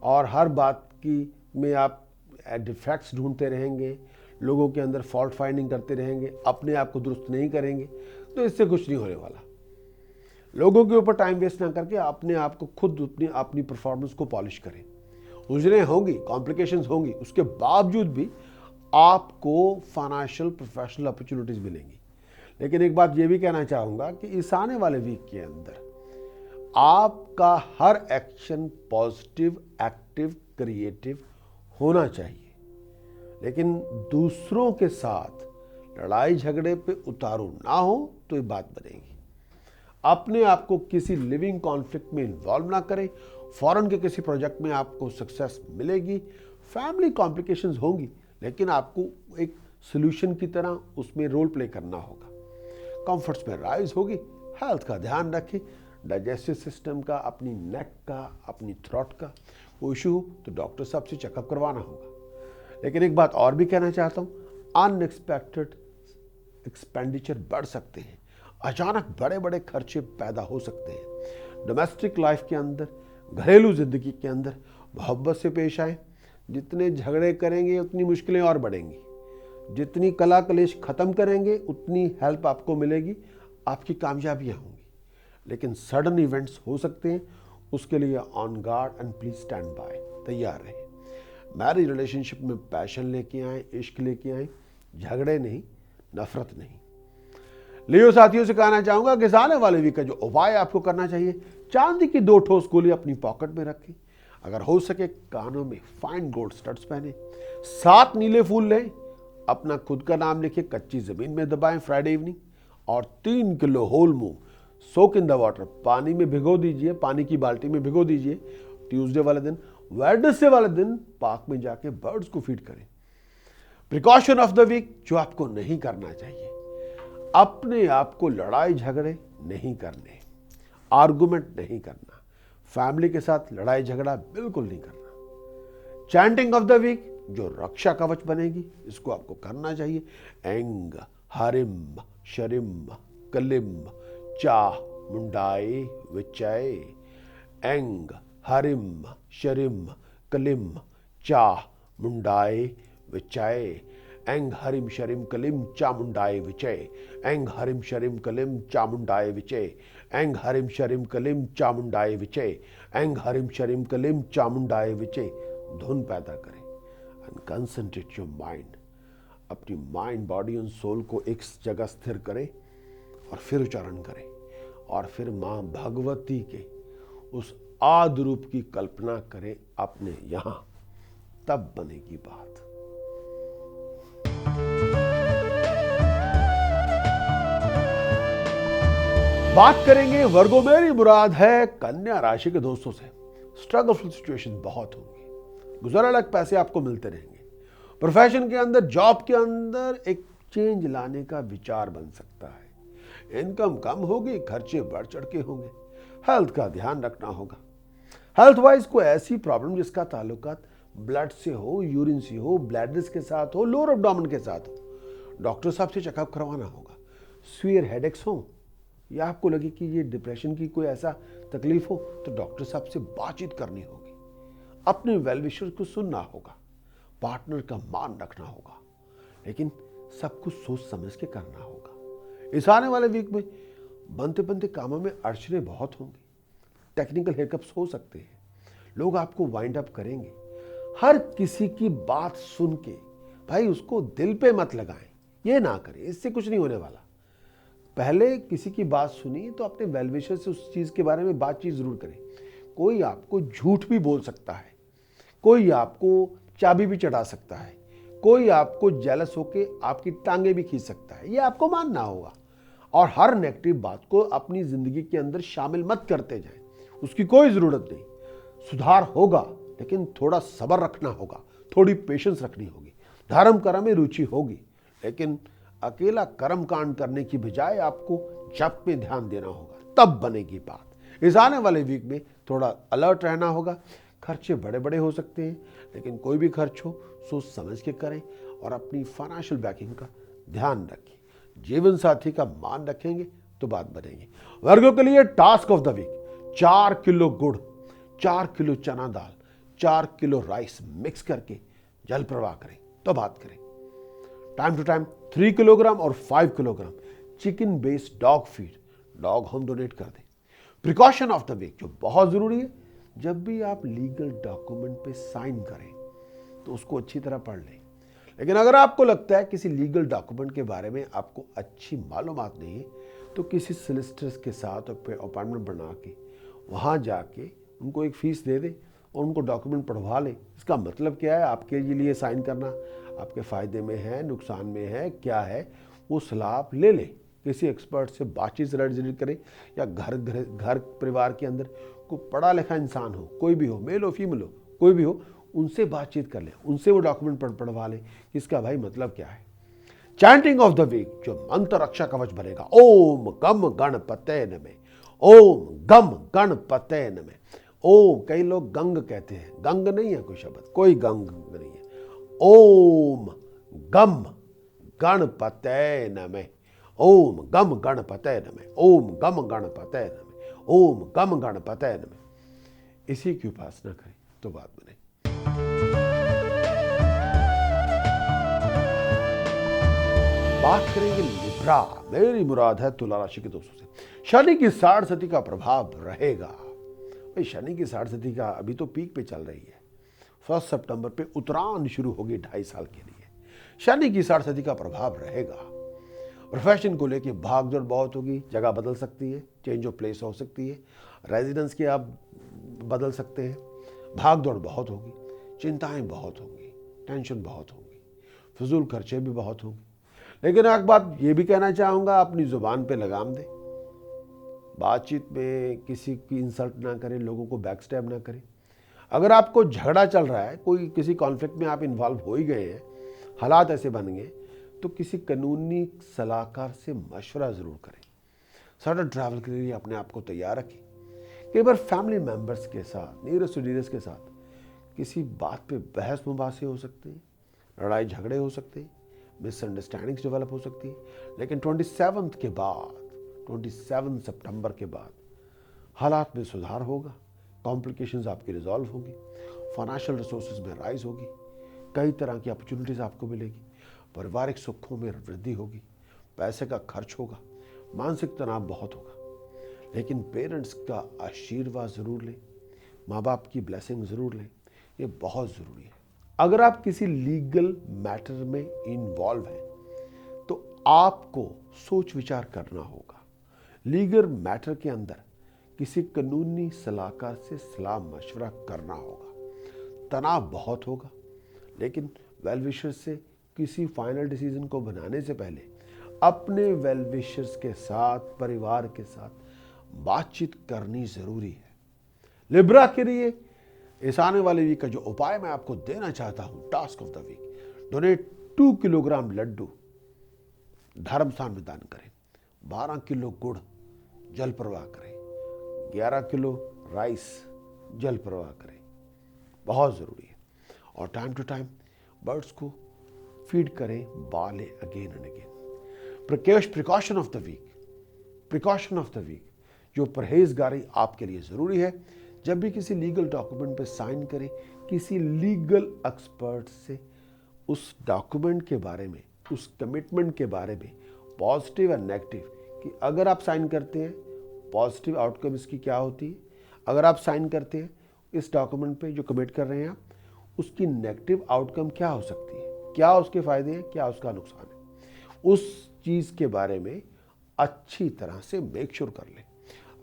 और हर बात की में आप डिफेक्ट्स ढूंढते रहेंगे, लोगों के अंदर फॉल्ट फाइंडिंग करते रहेंगे, अपने आप को दुरुस्त नहीं करेंगे, तो इससे कुछ नहीं होने वाला। लोगों के ऊपर टाइम वेस्ट ना करके अपने आप को खुद अपनी परफॉर्मेंस को पॉलिश करें। उलझनें होंगी, कॉम्प्लिकेशंस होंगी, उसके बावजूद भी आपको फाइनेंशियल प्रोफेशनल अपॉर्चुनिटीज मिलेंगी। लेकिन एक बात ये भी कहना चाहूंगा कि इस आने वाले वीक के अंदर आपका हर एक्शन पॉजिटिव, एक्टिव, क्रिएटिव होना चाहिए। लेकिन दूसरों के साथ लड़ाई झगड़े पे उतारू ना हो तो ये बात बनेगी। अपने आप को किसी लिविंग कॉन्फ्लिक्ट में इन्वॉल्व ना करें। फॉरेन के किसी प्रोजेक्ट में आपको सक्सेस मिलेगी, फैमिली कॉम्प्लिकेशंस होंगी, लेकिन आपको एक सोल्यूशन की तरह उसमें रोल प्ले करना होगा। कंफर्ट्स में राइज होगी। हेल्थ का ध्यान रखें, डाइजेस्टिव सिस्टम का, अपनी नेक का, अपनी थ्रोट का कोई इशू हो तो डॉक्टर साहब से चेकअप करवाना होगा। लेकिन एक बात और भी कहना चाहता हूँ, अनएक्सपेक्टेड एक्सपेंडिचर बढ़ सकते हैं, अचानक बड़े बड़े खर्चे पैदा हो सकते हैं। डोमेस्टिक लाइफ के अंदर, घरेलू जिंदगी के अंदर मोहब्बत से पेश आए। जितने झगड़े करेंगे उतनी मुश्किलें और बढ़ेंगी, जितनी कला कलेश खत्म करेंगे उतनी हेल्प आपको मिलेगी, आपकी कामयाबियां होंगी। लेकिन सडन इवेंट्स हो सकते हैं, उसके लिए on guard and please stand by, तैयार रहें। मैरिज रिलेशनशिप में पैशन लेके आए, इश्क लेके आए, झगड़े नहीं, नफरत नहीं। लियो साथियों से कहना चाहूंगा कि आने वाले वीक का जो उपाय आपको करना चाहिए, चांदी की 2 ठोस गोली अपनी पॉकेट में रखें। अगर हो सके कानों में फाइन गोल्ड स्टड्स पहने, 7 नीले फूल लें, अपना खुद का नाम लिखे, कच्ची जमीन में दबाएं फ्राइडे इवनिंग, और 3 kilo whole moong soak in the water, पानी में भिगो दीजिए, पानी की बाल्टी में भिगो दीजिए। ट्यूसडे वाले दिन, वेडनेसडे वाले दिन पार्क में जाके बर्ड्स को फीड करें। प्रिकॉशन ऑफ द वीक, जो आपको नहीं करना चाहिए, अपने आप को लड़ाई झगड़े नहीं करने, आर्गुमेंट नहीं करना, फैमिली के साथ लड़ाई झगड़ा बिल्कुल नहीं करना। चैंटिंग ऑफ द वीक, जो रक्षा कवच बनेगी, इसको आपको करना चाहिए। एंग हरिम शरिम कलिम चा मुंडाए विचय, एंग हरिम शरिम कलिम चा मुंडाए विचय, एंग हरिम शरिम कलिम चामुंडाए विचय, एंग हरिम शरिम कलिम चामुंडाए विचय, एंग हरिम शरिम कलिम चामुंडाए विचय, एंग हरिम शरिम कलिम चामुंडाए विचय। धुन पैदा करें एंड कंसंट्रेट योर माइंड। अपनी माइंड, बॉडी और सोल को एक जगह स्थिर करें और फिर उच्चारण करें, और फिर मां भगवती के उस आदि रूप की कल्पना करें अपने यहां, तब बनेगी बात। बात करेंगे वर्गो। मेरी मुराद है कन्या राशि के दोस्तों से। स्ट्रगलफुल सिचुएशन बहुत होंगी, गुजर अलग पैसे आपको मिलते रहेंगे। प्रोफेशन के अंदर, जॉब के अंदर एक चेंज लाने का विचार बन सकता है। इनकम कम होगी, खर्चे बढ़ चढ़ के होंगे। हेल्थ का ध्यान रखना होगा। हेल्थ वाइज कोई ऐसी प्रॉब्लम जिसका ताल्लुकात ब्लड से हो, यूरिन से हो, ब्लैडर्स के साथ हो, लोअर एब्डोमेन के साथ हो, डॉक्टर साहब से चेकअप करवाना होगा। सीवियर हेडेक्स हो या आपको लगे कि ये डिप्रेशन की कोई ऐसा तकलीफ हो, तो डॉक्टर साहब से बातचीत करनी होगी। अपने वेल विशर को सुनना होगा, पार्टनर का मान रखना होगा, लेकिन सब कुछ सोच समझ के करना होगा। इस आने वाले वीक में बनते बनते कामों में अड़चने बहुत होंगी, टेक्निकल हिकअप्स हो सकते हैं, लोग आपको वाइंड अप करेंगे। हर किसी की बात सुन के भाई उसको दिल पे मत लगाएं, ये ना करें, इससे कुछ नहीं होने वाला। पहले किसी की बात सुनी तो अपने वेल विशर से उस चीज़ के बारे में बातचीत ज़रूर करें। कोई आपको झूठ भी बोल सकता है, कोई आपको चाबी भी चढ़ा सकता है, कोई आपको जेलस होके आपकी टांगे भी खींच सकता है, ये आपको मानना होगा। और हर नेगेटिव बात को अपनी ज़िंदगी के अंदर शामिल मत करते जाएं, उसकी कोई ज़रूरत नहीं। सुधार होगा, लेकिन थोड़ा सब्र रखना होगा, थोड़ी पेशेंस रखनी होगी। धर्म कर्म में रुचि होगी, लेकिन अकेला कर्म कांड करने की बजाय आपको जप में ध्यान देना होगा, तब बनेगी बात। इस आने वाले वीक में थोड़ा अलर्ट रहना होगा। खर्चे बड़े बड़े हो सकते हैं, लेकिन कोई भी खर्च हो सोच समझ के करें और अपनी फाइनेंशियल बैकिंग का ध्यान रखें। जीवन साथी का मान रखेंगे तो बात बनेगी। वर्गों के लिए task of the week, 4 kilo गुड़, 4 किलो चना दाल, 4 किलो राइस मिक्स करके जल प्रवाह करें तो बात करें। टाइम टू टाइम 3 किलोग्राम और 5 kilogram chicken based dog feed dog home donate कर दें। प्रिकॉशन ऑफ द वीक जो बहुत जरूरी है, जब भी आप लीगल डॉक्यूमेंट पे साइन करें तो उसको अच्छी तरह पढ़ लें। लेकिन अगर आपको लगता है किसी लीगल डॉक्यूमेंट के बारे में आपको अच्छी मालूमात नहीं है, तो किसी सोलिसिटर्स के साथ अपॉइंटमेंट बना के वहाँ जाके उनको एक फ़ीस दे दें और उनको डॉक्यूमेंट पढ़वा लें। इसका मतलब क्या है, आपके लिए साइन करना आपके फ़ायदे में है, नुकसान में है, क्या है, वो सलाह आप ले लें। किसी एक्सपर्ट से बातचीत जरूर करें, या घर परिवार के अंदर कोई पढ़ा लिखा इंसान हो, कोई भी हो, मेल हो फीमेल हो, कोई भी हो, उनसे बातचीत कर लें, उनसे वो डॉक्यूमेंट पढ़वा लें कि इसका भाई मतलब क्या है। चैंटिंग ऑफ द वीक जो मंत्र रक्षा कवच बनेगा, ओम गम गणपते नमः, ओम गम गणपते नमः। ओम, कई लोग गंग कहते हैं, गंग नहीं है कोई शब्द, कोई गंग नहीं है। ओम गम गणपते नमः, ओम गम गणपते नमः, ओम गम गणपते नमः, ओम गम गणपते नमः। इसी की उपासना करें तो बात बने। बात करेंगे लिब्रा, मेरी मुराद है तुला राशि के दोस्तों से। शनि की 60 का प्रभाव रहेगा। भाई शनि की 60 का अभी तो पीक पे चल रही है। 1 सितंबर पे उत्तरायण शुरू होगी 2.5 साल के लिए। शनि की 60 का प्रभाव रहेगा। प्रोफेशन को लेके भागदौड़ बहुत होगी, जगह बदल सकती है, चेंज ऑफ प्लेस हो सकती है, रेजिडेंस के आप बदल सकते हैं। भागदौड़ बहुत होगी, चिंताएं बहुत होंगी, टेंशन बहुत होगी, फजूल खर्चे भी बहुत होंगे। लेकिन एक बात ये भी कहना चाहूँगा, अपनी ज़ुबान पे लगाम दें। बातचीत में किसी की इंसल्ट ना करें, लोगों को बैक स्टैब ना करें। अगर आपको झगड़ा चल रहा है, कोई किसी कॉन्फ्लिक्ट में आप इन्वॉल्व हो ही गए हैं, हालात ऐसे बन गए, तो किसी कानूनी सलाहकार से मशवरा ज़रूर करें। सडन ट्रैवल के लिए अपने आप को तैयार रखें। कई बार फैमिली मेम्बर्स के साथ, नियरेस्ट टू डियरेस्ट के साथ किसी बात पे बहस मुबासे हो सकते हैं, लड़ाई झगड़े हो सकते हैं, मिसअंडरस्टैंडिंग्स डेवलप हो सकती है। लेकिन 27 के बाद, 27 सितंबर के बाद हालात में सुधार होगा, कॉम्प्लिकेशंस आपकी रिजॉल्व होंगी, फाइनेंशियल रिसोर्सेज में राइज होगी, कई तरह की अपॉर्चुनिटीज़ आपको मिलेगी, पारिवारिक सुखों में वृद्धि होगी, पैसे का खर्च होगा, मानसिक तनाव बहुत होगा। लेकिन पेरेंट्स का आशीर्वाद ज़रूर लें, माँ बाप की ब्लेसिंग ज़रूर लें, ये बहुत ज़रूरी है। अगर आप किसी लीगल मैटर में इन्वॉल्व हैं तो आपको सोच विचार करना होगा। लीगल मैटर के अंदर किसी कानूनी सलाहकार से सलाह मशवरा करना होगा। तनाव बहुत होगा, लेकिन वेल विशर्स से किसी फाइनल डिसीजन को बनाने से पहले अपने वेल विशर्स के साथ, परिवार के साथ बातचीत करनी ज़रूरी है। लिब्रा के लिए इस आने वाले वीक का जो उपाय मैं आपको देना चाहता हूं, task of the week, donate 2 kilogram laddoo धर्म स्थान में दान करें, 12 किलो गुड़ जल प्रवाह करें, 11 किलो राइस जल प्रवाह करें, बहुत ज़रूरी है। और टाइम टू टाइम बर्ड्स को फीड करें, बाले again and again. Precaution of the week, precaution of the week जो परहेजगारी आपके लिए ज़रूरी है। जब भी किसी लीगल डॉक्यूमेंट पे साइन करें, किसी लीगल एक्सपर्ट से उस डॉक्यूमेंट के बारे में, उस कमिटमेंट के बारे में, पॉजिटिव और नेगेटिव, कि अगर आप साइन करते हैं पॉजिटिव आउटकम इसकी क्या होती है, अगर आप साइन करते हैं इस डॉक्यूमेंट पे जो कमिट कर रहे हैं आप, उसकी नेगेटिव आउटकम क्या हो सकती है, क्या उसके फ़ायदे हैं, क्या उसका नुकसान है, उस चीज़ के बारे में अच्छी तरह से मेक श्योर कर लें।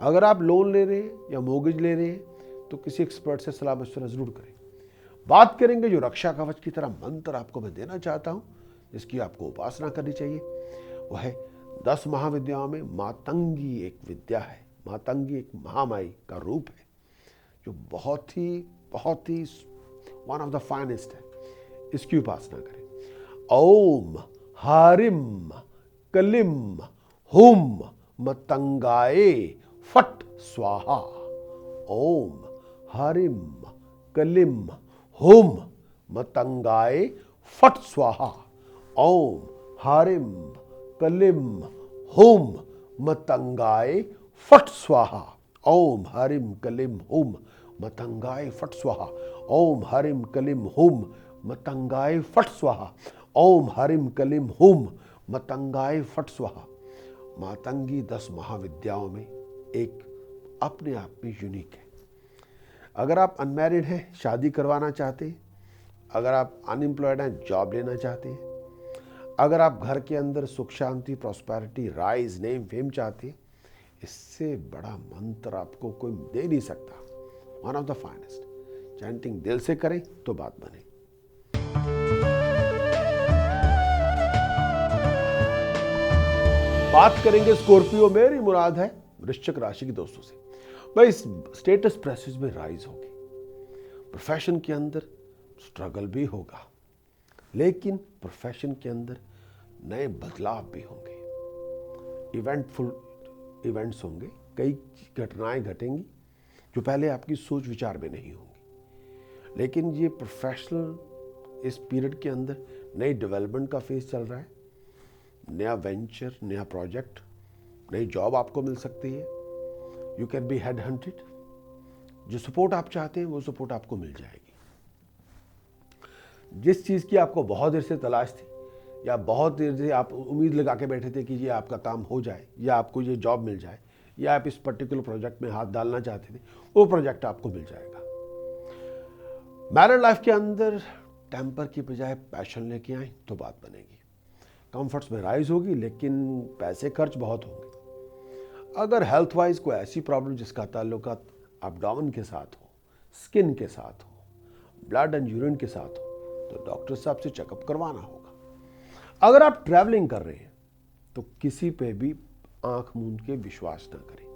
अगर आप लोन ले रहे हैं या मोर्गेज ले रहे हैं तो किसी एक्सपर्ट से सलाह मशवरा जरूर करें। बात करेंगे जो रक्षा कवच की तरह मंत्र आपको मैं देना चाहता हूं, जिसकी आपको उपासना करनी चाहिए, वह है 10 महाविद्याओं में मातंगी एक विद्या है। मातंगी एक महामाई का रूप है जो बहुत ही वन ऑफ द फाइनेस्ट है। इसकी उपासना करें। ओम हारिम कलिम हुम मतंगाए फट स्वाहा। ओम हारिम कलिम हुम मतंगाए फट स्वाहा। ओम हारिम कलिम हुम मतंगाए फट स्वाहा। ओम हरिम कलिम हुम मतंगाए फट स्वाहा। ओम हरिम कलिम हुम मतंगाए फट स्वाहा। ओम हरिम कलिम हुम मतंगाए फट स्वाहा। मातंगी 10 महाविद्याओं में एक अपने आप में यूनिक है। अगर आप अनमैरिड हैं, शादी करवाना चाहते हैं, अगर आप अनएम्प्लॉयड हैं, जॉब लेना चाहते हैं, अगर आप घर के अंदर सुख शांति प्रॉस्पेरिटी राइज नेम फेम चाहते हैं, इससे बड़ा मंत्र आपको कोई दे नहीं सकता। One of the finest. Chanting दिल से करें तो बात बने। बात करेंगे स्कॉर्पियो, मेरी मुराद है वृश्चिक राशि के दोस्तों से। भाई स्टेटस प्रेसेस में राइज होगी, प्रोफेशन के अंदर स्ट्रगल भी होगा, लेकिन प्रोफेशन के अंदर नए बदलाव भी होंगे। इवेंटफुल इवेंट्स होंगे, कई घटनाएं घटेंगी जो पहले आपकी सोच विचार में नहीं होंगी। लेकिन ये प्रोफेशनल इस पीरियड के अंदर नई डेवलपमेंट का फेज चल रहा है। नया वेंचर, नया प्रोजेक्ट, नई जॉब आपको मिल सकती है। You can be head hunted. जो सपोर्ट आप चाहते हैं वो सपोर्ट आपको मिल जाएगी। जिस चीज़ की आपको बहुत देर से तलाश थी या बहुत देर से आप उम्मीद लगा के बैठे थे कि ये आपका काम हो जाए या आपको ये जॉब मिल जाए या आप इस पर्टिकुलर प्रोजेक्ट में हाथ डालना चाहते थे, वो प्रोजेक्ट आपको मिल जाएगा। मैरिड लाइफ के अंदर टेम्पर की बजाय पैशन लेके आए तो बात बनेगी। कंफर्ट्स में राइज होगी, लेकिन पैसे खर्च बहुत होंगे। अगर हेल्थ वाइज कोई ऐसी प्रॉब्लम जिसका ताल्लुकात एब्डोमेन के साथ हो, स्किन के साथ हो, ब्लड एंड यूरिन के साथ हो, तो डॉक्टर साहब से चेकअप करवाना होगा। अगर आप ट्रैवलिंग कर रहे हैं तो किसी पे भी आंख मूंद के विश्वास ना करें।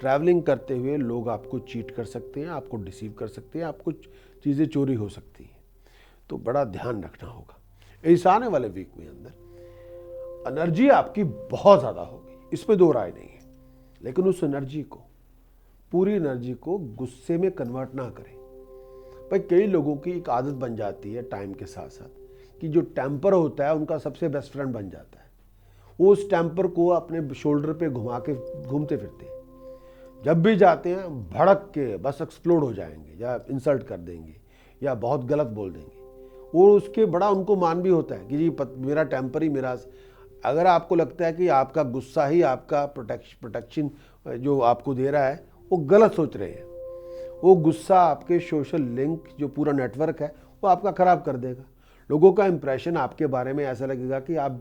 ट्रैवलिंग करते हुए लोग आपको चीट कर सकते हैं, आपको डिसीव कर सकते हैं, आपको चीज़ें चोरी हो सकती हैं, तो बड़ा ध्यान रखना होगा। इस आने वाले वीक में अंदर एनर्जी आपकी बहुत ज़्यादा होगी, इसमें दो राय नहीं है। लेकिन उस एनर्जी को, पूरी एनर्जी को गुस्से में कन्वर्ट ना करें। भाई कई लोगों की एक आदत बन जाती है टाइम के साथ साथ कि जो टेम्पर होता है उनका सबसे बेस्ट फ्रेंड बन जाता है। वो उस टेम्पर को अपने शोल्डर पे घुमा के घूमते फिरते हैं। जब भी जाते हैं भड़क के बस एक्सप्लोड हो जाएंगे या इंसल्ट कर देंगे या बहुत गलत बोल देंगे। और उसके बड़ा उनको मान भी होता है कि जी मेरा टेम्पर ही मेरा। अगर आपको लगता है कि आपका गुस्सा ही आपका प्रोटेक्शन जो आपको दे रहा है, वो गलत सोच रहे हैं। वो गुस्सा आपके सोशल लिंक जो पूरा नेटवर्क है वो आपका ख़राब कर देगा। लोगों का इंप्रेशन आपके बारे में ऐसा लगेगा कि आप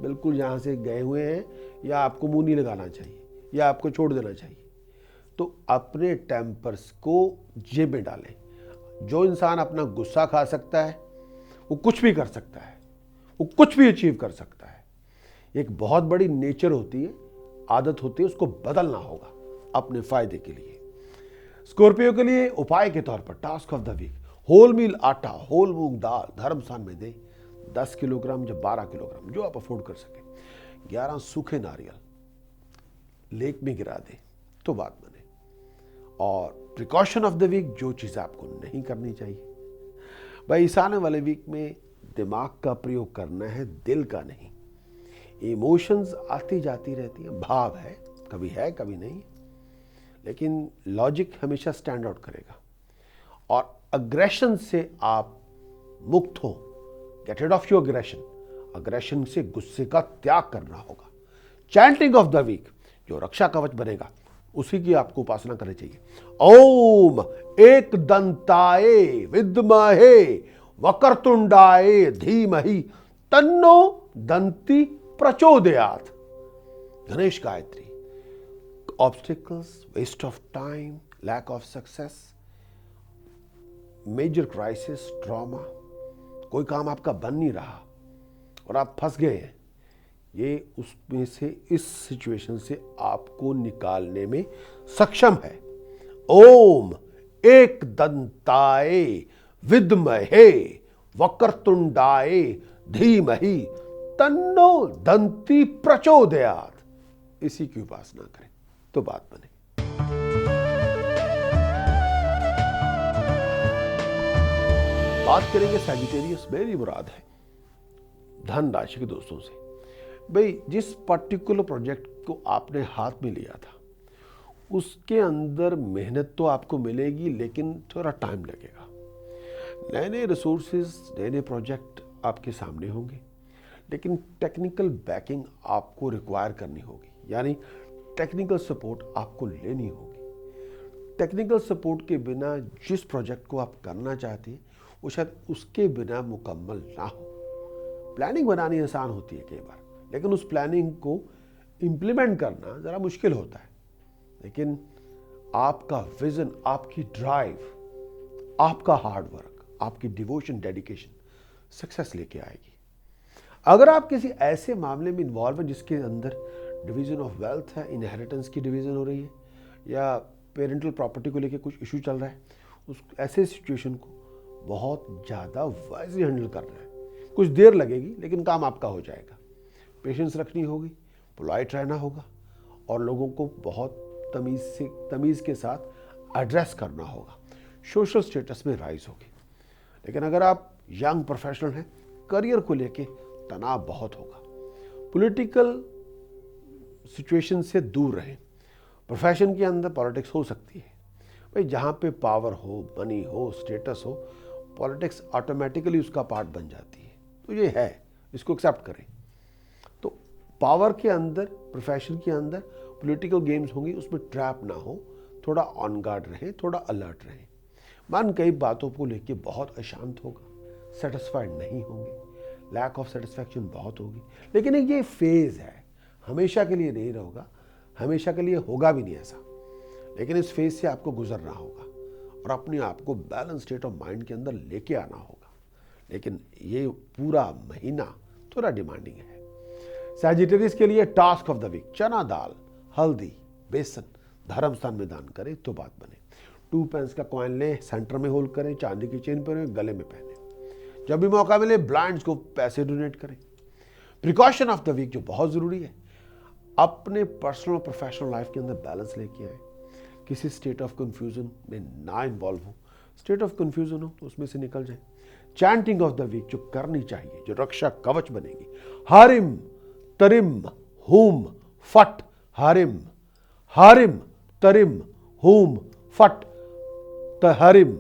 बिल्कुल यहाँ से गए हुए हैं या आपको मुंह नहीं लगाना चाहिए या आपको छोड़ देना चाहिए। तो अपने टेम्पर्स को जेब में डालें। जो इंसान अपना गुस्सा खा सकता है वो कुछ भी कर सकता है, वो कुछ भी अचीव कर सकता है। एक बहुत बड़ी नेचर होती है, आदत होती है, उसको बदलना होगा अपने फायदे के लिए। स्कॉर्पियो के लिए उपाय के तौर पर task of the week, whole meal atta, whole मूंग दाल धर्म स्थान में दें 10 किलोग्राम या 12 किलोग्राम जो आप अफोर्ड कर सकें। 11 सूखे नारियल लेक में गिरा दें तो बात बने। और प्रिकॉशन ऑफ द वीक, जो चीज़ आपको नहीं करनी चाहिए भाई इस आने वाले वीक में, दिमाग का प्रयोग करना है, दिल का नहीं। इमोशंस आती जाती रहती हैं, भाव है कभी नहीं, लेकिन लॉजिक हमेशा स्टैंड आउट करेगा। और अग्रेशन से आप मुक्त हो, get rid of your aggression से गुस्से का त्याग करना होगा। चैंटिंग ऑफ द वीक, जो रक्षा कवच बनेगा उसी की आपको उपासना करनी चाहिए। ओम एक दंताय विद्महे वक्रतुंडाय धीमहि तन्नो दंती प्रचोदयात्। Ganesh Gayatri, obstacles, waste of time, lack of success, major crisis, trauma, कोई काम आपका बन नहीं रहा और आप फंस गए हैं, ये उसमें से, इस सिचुएशन से आपको निकालने में सक्षम है। ओम एक दंताय विद्महे वक्रतुंडाय धीमहि तन्नो दंती प्रचोदयात्। इसी की उपासना करें तो बात बने। बात करेंगे सैजिटेरियस, मेरी मुराद है धन राशि के दोस्तों से। भाई, जिस पर्टिकुलर प्रोजेक्ट को आपने हाथ में लिया था उसके अंदर मेहनत तो आपको मिलेगी, लेकिन थोड़ा टाइम लगेगा। नए नए रिसोर्सेज, नए नए प्रोजेक्ट आपके सामने होंगे, लेकिन टेक्निकल बैकिंग आपको रिक्वायर करनी होगी, यानी टेक्निकल सपोर्ट आपको लेनी होगी। टेक्निकल सपोर्ट के बिना जिस प्रोजेक्ट को आप करना चाहते हैं वो शायद उसके बिना मुकम्मल ना हो। प्लानिंग बनानी आसान होती है कई बार, लेकिन उस प्लानिंग को इम्प्लीमेंट करना ज़रा मुश्किल होता है। लेकिन आपका विजन, आपकी ड्राइव, आपका हार्ड वर्क, आपकी डिवोशन, डेडिकेशन सक्सेस लेके आएगी। अगर आप किसी ऐसे मामले में इन्वॉल्व हैं जिसके अंदर डिवीजन ऑफ वेल्थ है, इनहेरिटेंस की डिवीजन हो रही है, या पेरेंटल प्रॉपर्टी को लेके कुछ इशू चल रहा है, उस ऐसे सिचुएशन को बहुत ज़्यादा वाइजली हैंडल करना है। कुछ देर लगेगी लेकिन काम आपका हो जाएगा। पेशेंस रखनी होगी, पोलाइट रहना होगा और लोगों को बहुत तमीज़ के साथ एड्रेस करना होगा। सोशल स्टेटस में राइज होगी। लेकिन अगर आप यंग प्रोफेशनल हैं, करियर को लेके तनाव बहुत होगा। पॉलिटिकल सिचुएशन से दूर रहें। प्रोफेशन के अंदर पॉलिटिक्स हो सकती है। भाई, जहाँ पे पावर हो, मनी हो, स्टेटस हो, पॉलिटिक्स ऑटोमेटिकली उसका पार्ट बन जाती है। तो ये है, इसको एक्सेप्ट करें। तो पावर के अंदर, प्रोफेशन के अंदर पॉलिटिकल गेम्स होंगी, उसमें ट्रैप ना हो, थोड़ा ऑन गार्ड रहें, थोड़ा अलर्ट रहें। मन कई बातों को लेके बहुत अशांत होगा, सेटिस्फाइड नहीं होंगे, लैक ऑफ सेटिस्फैक्शन बहुत होगी। लेकिन ये फेज़ है, हमेशा के लिए नहीं रहेगा, हमेशा के लिए होगा भी नहीं ऐसा। लेकिन इस फेज़ से आपको गुजरना होगा और अपने आप को बैलेंस स्टेट ऑफ माइंड के अंदर लेके आना होगा। लेकिन ये पूरा महीना थोड़ा डिमांडिंग है। सैजिटेरियस के लिए टास्क ऑफ द वीक, चना दाल, हल्दी, बेसन धर्म स्थान में दान करें तो बात बने। 2 पेंस का कॉइन लें, सेंटर में होल्ड करें, चांदी की चेन पहने, गले में पहने। जब भी मौका मिले ब्लाइंड्स को पैसे डोनेट करें। प्रिकॉशन ऑफ द वीक जो बहुत ज़रूरी है, अपने पर्सनल और प्रोफेशनल लाइफ के अंदर बैलेंस लेके आए। किसी स्टेट ऑफ कन्फ्यूजन में ना इन्वॉल्व हो। स्टेट ऑफ कन्फ्यूजन हो तो उसमें से निकल जाए। चैंटिंग ऑफ द वीक जो करनी चाहिए, जो रक्षा कवच बनेगी, हारिम तरिम हुम फट हारिम, हारिम तरिम हुम फट हरिम,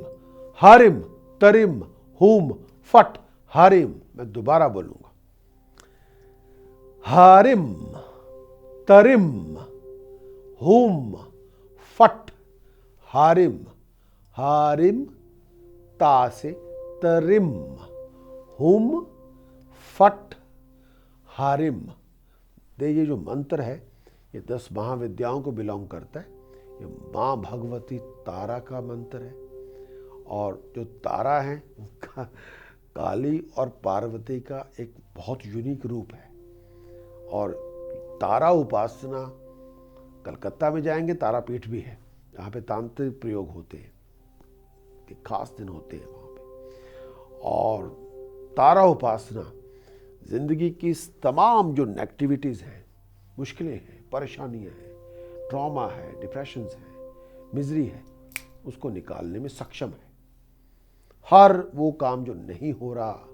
हारिम तरिम हुम फट हारिम। मैं दोबारा बोलूंगा, हारिम तरिम हुम फट हारिम, हारिम तासे तरिम हुम फट हारिम। ये जो मंत्र है ये 10 महाविद्याओं को बिलोंग करता है। ये माँ भगवती तारा का मंत्र है और जो तारा है उनका काली और पार्वती का एक बहुत यूनिक रूप है। और तारा उपासना, कलकत्ता में जाएंगे तारापीठ भी है जहाँ पे तांत्रिक प्रयोग होते हैं, खास दिन होते हैं वहाँ पे। और तारा उपासना जिंदगी की तमाम जो नेगेटिविटीज़ हैं, मुश्किलें हैं, परेशानियां हैं, ट्रॉमा है, डिप्रेशंस है, मिजरी है, उसको निकालने में सक्षम है। हर वो काम जो नहीं हो रहा,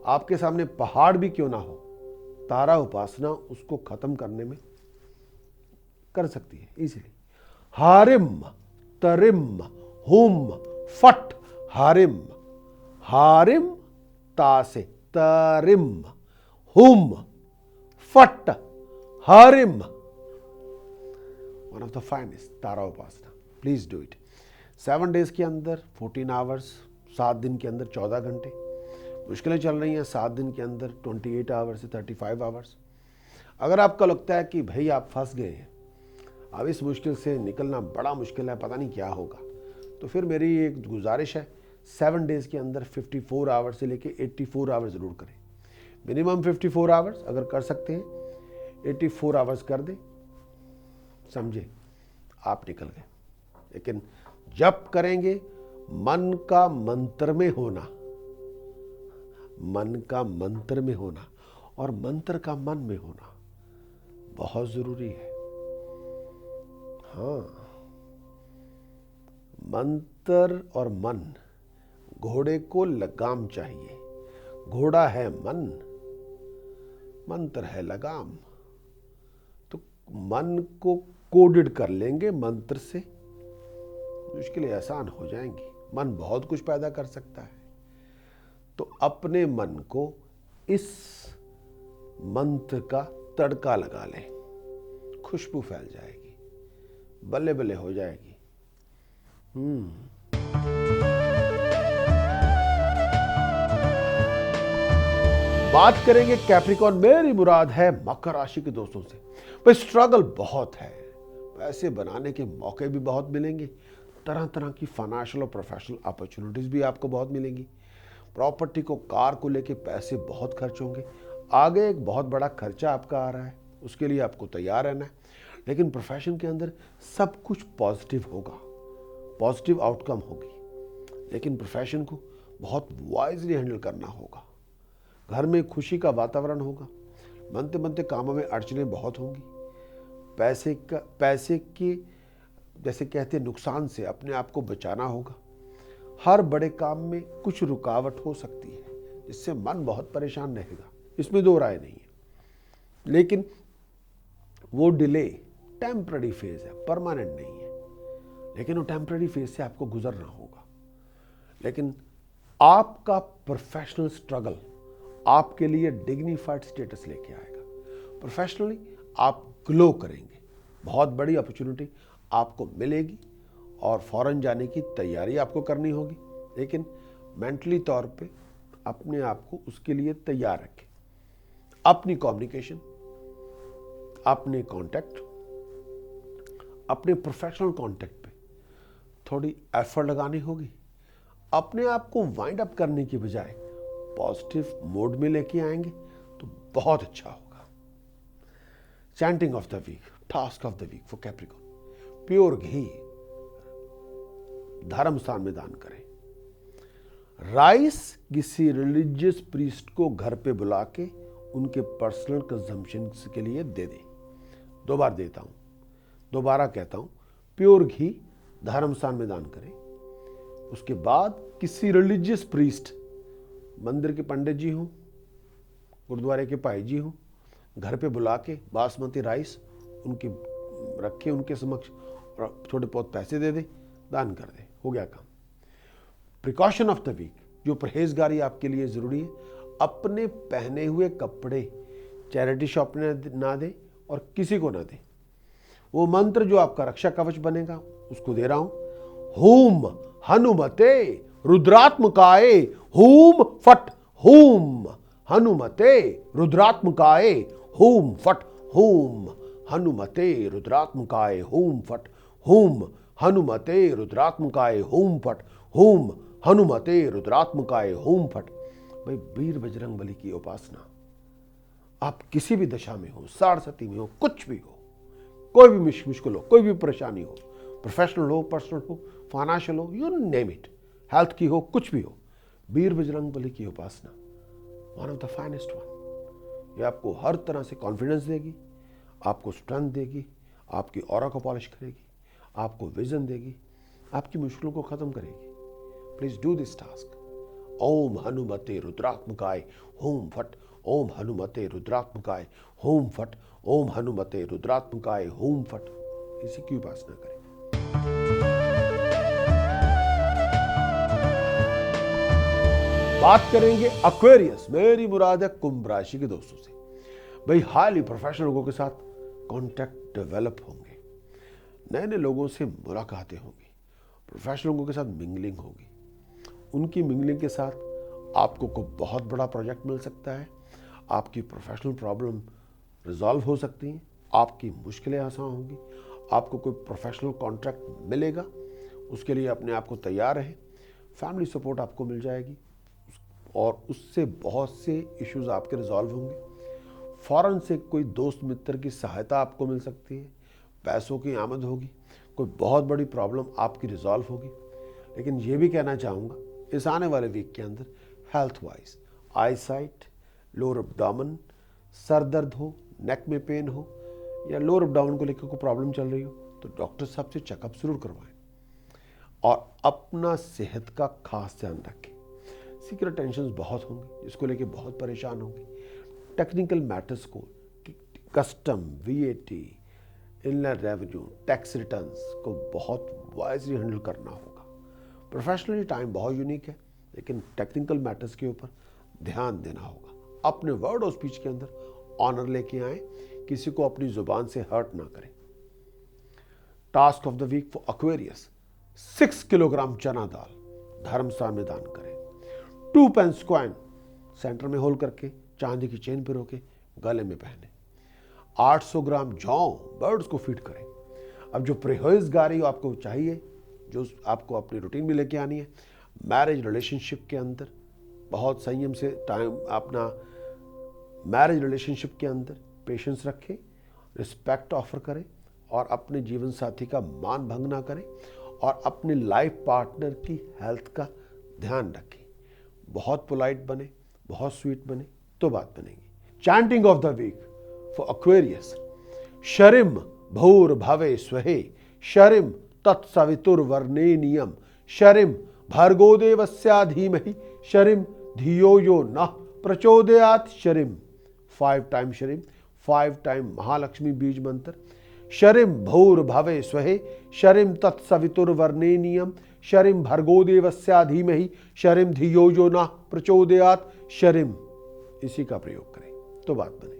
आपके सामने पहाड़ भी क्यों ना हो, तारा उपासना उसको खत्म करने में कर सकती है इजीली। हारिम तरिम हुम फट हारिम, हारिम तासे तरिम हुम फट हारिम। One of the finest Tara उपासना, प्लीज डू इट। 7 डेज के अंदर 14 आवर्स, 7 दिन के अंदर 14 घंटे। मुश्किलें चल रही हैं, 7 दिन के अंदर 28 आवर्स से 35 आवर्स। अगर आपको लगता है कि भाई आप फंस गए हैं, अब इस मुश्किल से निकलना बड़ा मुश्किल है, पता नहीं क्या होगा, तो फिर मेरी एक गुजारिश है, 7 डेज़ के अंदर 54 आवर्स से लेके 84 आवर्स ज़रूर करें। मिनिमम 54 आवर्स अगर कर सकते हैं, 84 आवर्स कर दें, समझे आप निकल गए। लेकिन जब करेंगे मन का मंत्र में होना, मन का मंत्र में होना और मंत्र का मन में होना बहुत जरूरी है। हाँ, मंत्र और मन, घोड़े को लगाम चाहिए। घोड़ा है मन, मंत्र है लगाम। तो मन को कोडेड कर लेंगे मंत्र से, मुश्किलें आसान हो जाएंगी। मन बहुत कुछ पैदा कर सकता है, तो अपने मन को इस मंत्र का तड़का लगा लें, खुशबू फैल जाएगी, बल्ले बल्ले हो जाएगी। बात करेंगे कैप्रिकॉर्न, मेरी मुराद है मकर राशि के दोस्तों से। भाई स्ट्रगल बहुत है, पैसे बनाने के मौके भी बहुत मिलेंगे, तरह तरह की फाइनेंशियल और प्रोफेशनल अपॉर्चुनिटीज भी आपको बहुत मिलेंगी। प्रॉपर्टी को, कार को लेके पैसे बहुत खर्च होंगे। आगे एक बहुत बड़ा खर्चा आपका आ रहा है, उसके लिए आपको तैयार रहना है। लेकिन प्रोफेशन के अंदर सब कुछ पॉजिटिव होगा, पॉजिटिव आउटकम होगी। लेकिन प्रोफेशन को बहुत वाइजली हैंडल करना होगा। घर में खुशी का वातावरण होगा। बनते बनते कामों में अड़चनें बहुत होंगी। पैसे के जैसे कहते हैं नुकसान से अपने आप को बचाना होगा। हर बड़े काम में कुछ रुकावट हो सकती है, जिससे मन बहुत परेशान रहेगा, इसमें दो राय नहीं है। लेकिन वो डिले टेम्पररी फेज है, परमानेंट नहीं है। लेकिन वो टेम्पररी फेज से आपको गुजरना होगा। लेकिन आपका प्रोफेशनल स्ट्रगल आपके लिए डिग्निफाइड स्टेटस लेके आएगा। प्रोफेशनली आप ग्लो करेंगे, बहुत बड़ी अपॉर्चुनिटी आपको मिलेगी और फॉरेन जाने की तैयारी आपको करनी होगी। लेकिन मेंटली तौर पे अपने आप को उसके लिए तैयार रखें। अपनी कम्युनिकेशन, अपने कांटेक्ट, अपने प्रोफेशनल कांटेक्ट पे थोड़ी एफर्ट लगानी होगी। अपने आप को वाइंड अप करने की बजाय पॉजिटिव मोड में लेके आएंगे तो बहुत अच्छा होगा। Chanting of the week, task of the week for Capricorn, pure ghee धर्म स्थान में दान करें। राइस किसी रिलीजियस प्रीस्ट को घर पे बुला के उनके पर्सनल कंजम्पशन के लिए दे दें। 2 बार देता हूं, दोबारा कहता हूं, प्योर घी धर्म स्थान में दान करें। उसके बाद किसी रिलीजियस प्रीस्ट, मंदिर के पंडित जी हों, गुरुद्वारे के भाई जी हों, घर पे बुला के बासमती राइस उनके रखे उनके समक्ष और थोड़े बहुत पैसे दे दे, दान कर दे, हो गया काम। प्रिकॉशन ऑफ द वीक, जो परहेजगारी आपके लिए जरूरी है। अपने पहने हुए कपड़े चैरिटी शॉप में ना दे और किसी को ना दे। वो मंत्र जो आपका रक्षा कवच बनेगा उसको दे रहा हूं। हूम हनुमते रुद्रात्मकाय हूम फट हूम हनुमते रुद्रात्मकाय हूम फट हूम हनुमते रुद्रात्मकाय हूम फट हूम हनुमते रुद्रात्मकाय हूम फट हूम हनुमते रुद्रात्मकाय हूम फट। भाई वीर बजरंग बली की उपासना, आप किसी भी दशा में हो, सारस्वती में हो, कुछ भी हो, कोई भी मुश्किल हो, कोई भी परेशानी हो, प्रोफेशनल हो, पर्सनल हो, फाइनेंशियल हो, यू नेम इट, हेल्थ की हो, कुछ भी हो, वीर बजरंग बली की उपासना one of the finest one. ये आपको हर तरह से कॉन्फिडेंस देगी, आपको स्ट्रेंथ देगी, आपकी ऑरा को पॉलिश करेगी, आपको विजन देगी, आपकी मुश्किलों को खत्म करेगी। Please do this task. ओम हनुमते रुद्रात्मकाय होम फट ओम हनुमते रुद्रात्मकाय होम फट ओम हनुमते रुद्रात्मकाय होम फट, इसी की उपासना करें। बात करेंगे एक्वेरियस, मेरी मुराद है कुंभ राशि के दोस्तों से। भाई हाईली प्रोफेशनल लोगों के साथ कांटेक्ट डेवलप होंगे, नए नए लोगों से मुलाकातें होंगी, प्रोफेशनल लोगों के साथ मिंगलिंग होगी। उनकी मिंगलिंग के साथ आपको कोई बहुत बड़ा प्रोजेक्ट मिल सकता है, आपकी प्रोफेशनल प्रॉब्लम रिजॉल्व हो सकती हैं, आपकी मुश्किलें आसान होंगी, आपको कोई प्रोफेशनल कॉन्ट्रैक्ट मिलेगा, उसके लिए अपने आप को तैयार रहें। फैमिली सपोर्ट आपको मिल जाएगी और उससे बहुत से इश्यूज आपके रिजॉल्व होंगे। फ़ौरन से कोई दोस्त मित्र की सहायता आपको मिल सकती है, पैसों की आमद होगी, कोई बहुत बड़ी प्रॉब्लम आपकी रिजॉल्व होगी। लेकिन ये भी कहना चाहूँगा, इस आने वाले वीक के अंदर health wise I site, lower abdomen, sir दर्द हो, नेक में पेन हो या लोअर एब्डोमेन को लेकर कोई प्रॉब्लम चल रही हो तो डॉक्टर साहब से चेकअप जरूर करवाएं और अपना सेहत का खास ध्यान रखें। सीक्रेट टेंशन बहुत होंगी जिसको लेके बहुत परेशान होंगे। टेक्निकल मैटर्स को, custom, VAT, inland revenue, tax returns को बहुत वाइजली हैंडल करना होगा। प्रोफेशनली टाइम बहुत यूनिक है, लेकिन टेक्निकल मैटर्स के ऊपर ध्यान देना होगा। अपने वर्ड और स्पीच के अंदर ऑनर लेके आए, किसी को अपनी जुबान से हर्ट ना करें। Task of the week for Aquarius, 6 kilogram चना दाल धर्मस्थान में दान करें। 2 पेंस कॉइन सेंटर में होल करके चांदी की चेन पे रोके गले में पहने। 800 ग्राम जौ बर्ड्स को फीड करें। अब जो परहेजगारी आपको चाहिए, जो आपको अपनी रूटीन में लेके आनी है, मैरिज रिलेशनशिप के अंदर बहुत संयम से टाइम अपना मैरिज रिलेशनशिप के अंदर पेशेंस रखें, रिस्पेक्ट ऑफर करें और अपने जीवन साथी का मान भंग ना करें और अपने लाइफ पार्टनर की हेल्थ का ध्यान रखें। बहुत पोलाइट बने, बहुत स्वीट बने तो बात बनेगी। Chanting of the week for Aquarius, शरिम भूर भवे स्वहे, शरिम तत्सवितुर्वरेण्यम, शरिम भर्गोदेवस्य धीमहि, शरिम धियो यो नः प्रचोदयात्, शरिम 5 टाइम शरिम, 5 टाइम महालक्ष्मी बीज मंत्र। शरिम भूर भवे स्वहे, शरिम तत्सवितुर्वरेण्यम, शरिम भर्गोदेवस्य धीमहि, शरिम धियो यो नः प्रचोदयात्, शरिम। इसी का प्रयोग करें तो बात बने।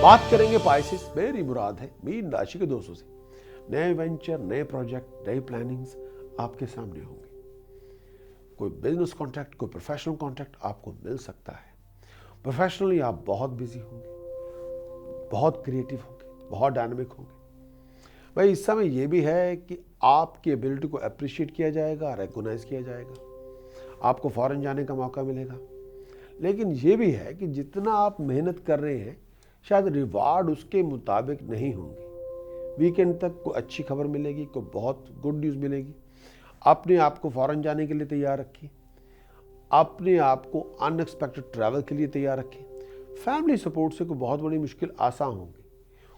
बात करेंगे पाइसेस, मेरी मुराद है मीन राशि के दोस्तों से। नए वेंचर, नए प्रोजेक्ट, नई प्लानिंग्स आपके सामने होंगे। कोई बिजनेस कॉन्ट्रैक्ट, कोई प्रोफेशनल कॉन्ट्रैक्ट आपको मिल सकता है। प्रोफेशनली आप बहुत बिजी होंगे, बहुत क्रिएटिव होंगे, बहुत डायनामिक होंगे। भाई इस समय ये भी है कि आपकी एबिलिटी को अप्रिशिएट किया जाएगा, रिकॉग्नाइज किया जाएगा, आपको फॉरेन जाने का मौका मिलेगा। लेकिन ये भी है कि जितना आप मेहनत कर रहे हैं शायद रिवार्ड उसके मुताबिक नहीं होंगे। वीकेंड तक कोई अच्छी खबर मिलेगी, कोई बहुत गुड न्यूज़ मिलेगी। अपने आप को फॉरेन जाने के लिए तैयार रखिए, अपने आप को अनएक्सपेक्टेड ट्रैवल के लिए तैयार रखें। फैमिली सपोर्ट से कोई बहुत बड़ी मुश्किल आसान होगी,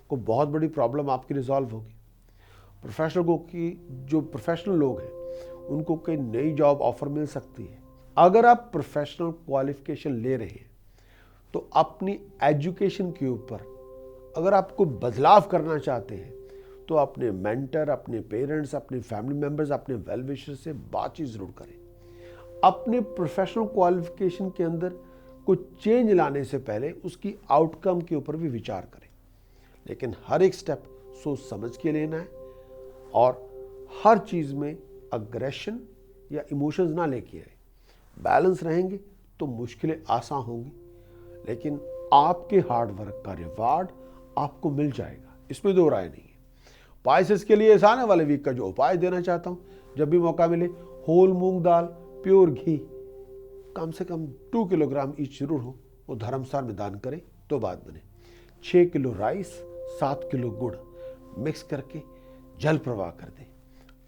कोई बहुत बड़ी प्रॉब्लम आपकी रिजॉल्व होगी। प्रोफेशनल की जो प्रोफेशनल लोग हैं उनको कोई नई जॉब ऑफर मिल सकती है। अगर आप प्रोफेशनल क्वालिफिकेशन ले रहे हैं तो अपनी एजुकेशन के ऊपर अगर आप कोई बदलाव करना चाहते हैं तो अपने मेंटर, अपने पेरेंट्स, अपने फैमिली मेंबर्स, अपने वेल विशर से बातचीत जरूर करें। अपने प्रोफेशनल क्वालिफिकेशन के अंदर कुछ चेंज लाने से पहले उसकी आउटकम के ऊपर भी विचार करें। लेकिन हर एक स्टेप सोच समझ के लेना है और हर चीज़ में अग्रेशन या इमोशंस ना लेके आए। बैलेंस रहेंगे तो मुश्किलें आसान होंगी, लेकिन आपके हार्ड वर्क का रिवार्ड आपको मिल जाएगा, इसमें दो राय नहीं है। पाइसेस के लिए इस आने वाले वीक का जो उपाय देना चाहता हूं, जब भी मौका मिले होल मूंग दाल, प्योर घी कम से कम 2 किलोग्राम ईच जरूर हो, वो धर्मस्थान में दान करें तो बात बने। 6 किलो राइस, 7 किलो गुड़ मिक्स करके जल प्रवाह कर दें।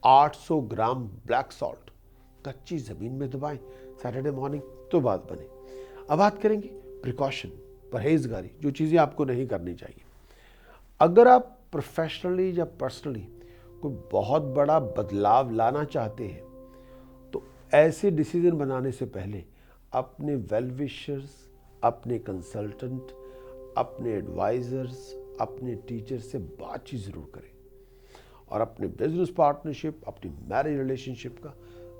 800 ग्राम ब्लैक सॉल्ट कच्ची जमीन में दबाएं सैटरडे मॉर्निंग तो बात बने। अब बात करेंगे प्रिकॉशन, परहेजगारी, जो चीज़ें आपको नहीं करनी चाहिए। अगर आप प्रोफेशनली या पर्सनली कोई बहुत बड़ा बदलाव लाना चाहते हैं तो ऐसे डिसीजन बनाने से पहले अपने वेल विशर्स, अपने कंसल्टेंट, अपने एडवाइजर्स, अपने टीचर से बातचीत ज़रूर करें और अपने बिजनेस पार्टनरशिप, अपनी मैरिज रिलेशनशिप का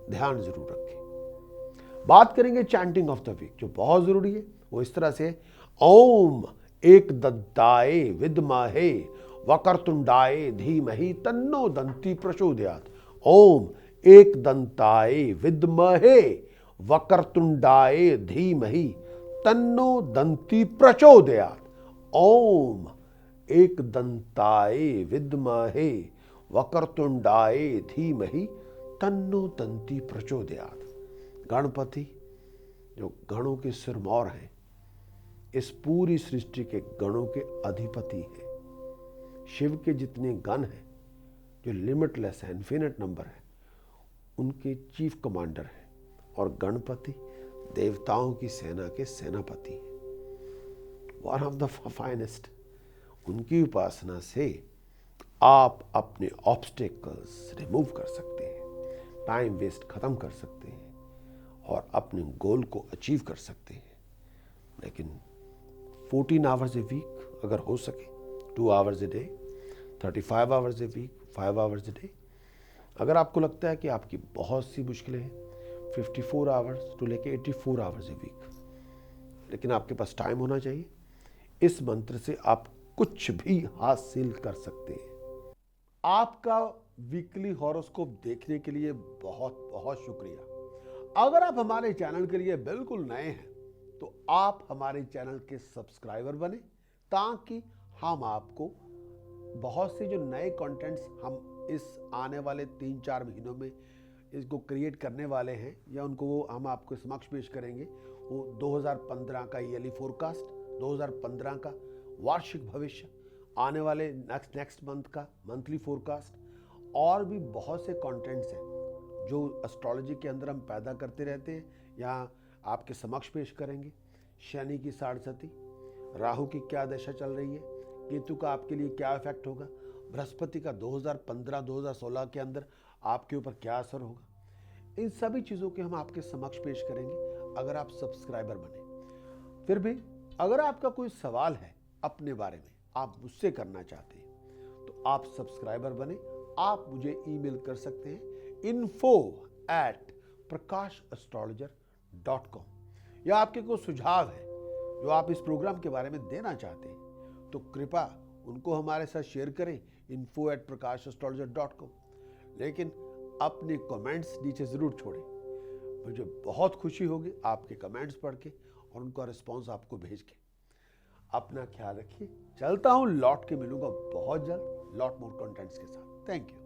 ध्यान ज़रूर रखें। बात करेंगे चैंटिंग ऑफ द वीक, जो बहुत ज़रूरी है। वो इस तरह से, ओम एक दंताय विद्महे वक्रतुंडाय धीमहि तन्नो दंती प्रचोदयात्। ओम एक दंताय विद्महे वक्रतुंडाय धीमहि तन्नो दंती प्रचोदयात्। ओम एक दंताय विद्महे वक्रतुंडाय धीमहि तन्नो दंती प्रचोदयात्। गणपति जो गणों के सिरमौर हैं, इस पूरी सृष्टि के गणों के अधिपति हैं। शिव के जितने गण हैं जो लिमिटलेस है, इन्फिनिट नंबर है, उनके चीफ कमांडर हैं। और गणपति देवताओं की सेना के सेनापति हैं, वन ऑफ द फाइनेस्ट। उनकी उपासना से आप अपने ऑब्स्टेकल्स रिमूव कर सकते हैं, टाइम वेस्ट खत्म कर सकते हैं और अपने गोल को अचीव कर सकते हैं। लेकिन 14 आवर्स ए वीक अगर हो सके, 2 hours a day, 35 hours a week, 5 hours a day. अगर आपको लगता है कि आपकी बहुत सी मुश्किलें हैं, 54 आवर्स टू लेके 84 आवर्स ए वीक, लेकिन आपके पास टाइम होना चाहिए। इस मंत्र से आप कुछ भी हासिल कर सकते हैं। आपका वीकली हॉरोस्कोप देखने के लिए बहुत बहुत शुक्रिया। अगर आप हमारे चैनल के लिए बिल्कुल नए हैं तो आप हमारे चैनल के सब्सक्राइबर बने, ताकि हम आपको बहुत से जो नए कंटेंट्स हम इस आने वाले 3-4 महीनों में इसको क्रिएट करने वाले हैं, या उनको वो हम आपके समक्ष पेश करेंगे। वो 2015 का ईयरली फोरकास्ट, 2015 का वार्षिक भविष्य, आने वाले नेक्स्ट मंथ का मंथली फोरकास्ट, और भी बहुत से कंटेंट्स हैं जो एस्ट्रोलॉजी के अंदर हम पैदा करते रहते हैं, यहाँ आपके समक्ष पेश करेंगे। शनि की साढ़े, राहु की क्या दशा चल रही है, केतु का आपके लिए क्या इफेक्ट होगा, बृहस्पति का 2015-2016 के अंदर आपके ऊपर क्या असर होगा, इन सभी चीज़ों के हम आपके समक्ष पेश करेंगे अगर आप सब्सक्राइबर बने। फिर भी अगर आपका कोई सवाल है अपने बारे में, आप मुझसे करना चाहते हैं, तो आप सब्सक्राइबर बने। आप मुझे ईमेल कर सकते हैं info@prakashastrologer.com, या आपके कोई सुझाव है जो आप इस प्रोग्राम के बारे में देना चाहते हैं, तो कृपया उनको हमारे साथ शेयर करें info@prakashastrologer.com। लेकिन अपने कमेंट्स नीचे ज़रूर छोड़ें, मुझे बहुत खुशी होगी आपके कमेंट्स पढ़ के और उनका रिस्पॉन्स आपको भेज के। अपना ख्याल रखिए, चलता हूँ, लौट के मिलूंगा बहुत जल्द लॉट मोर कंटेंट्स के साथ। Thank you.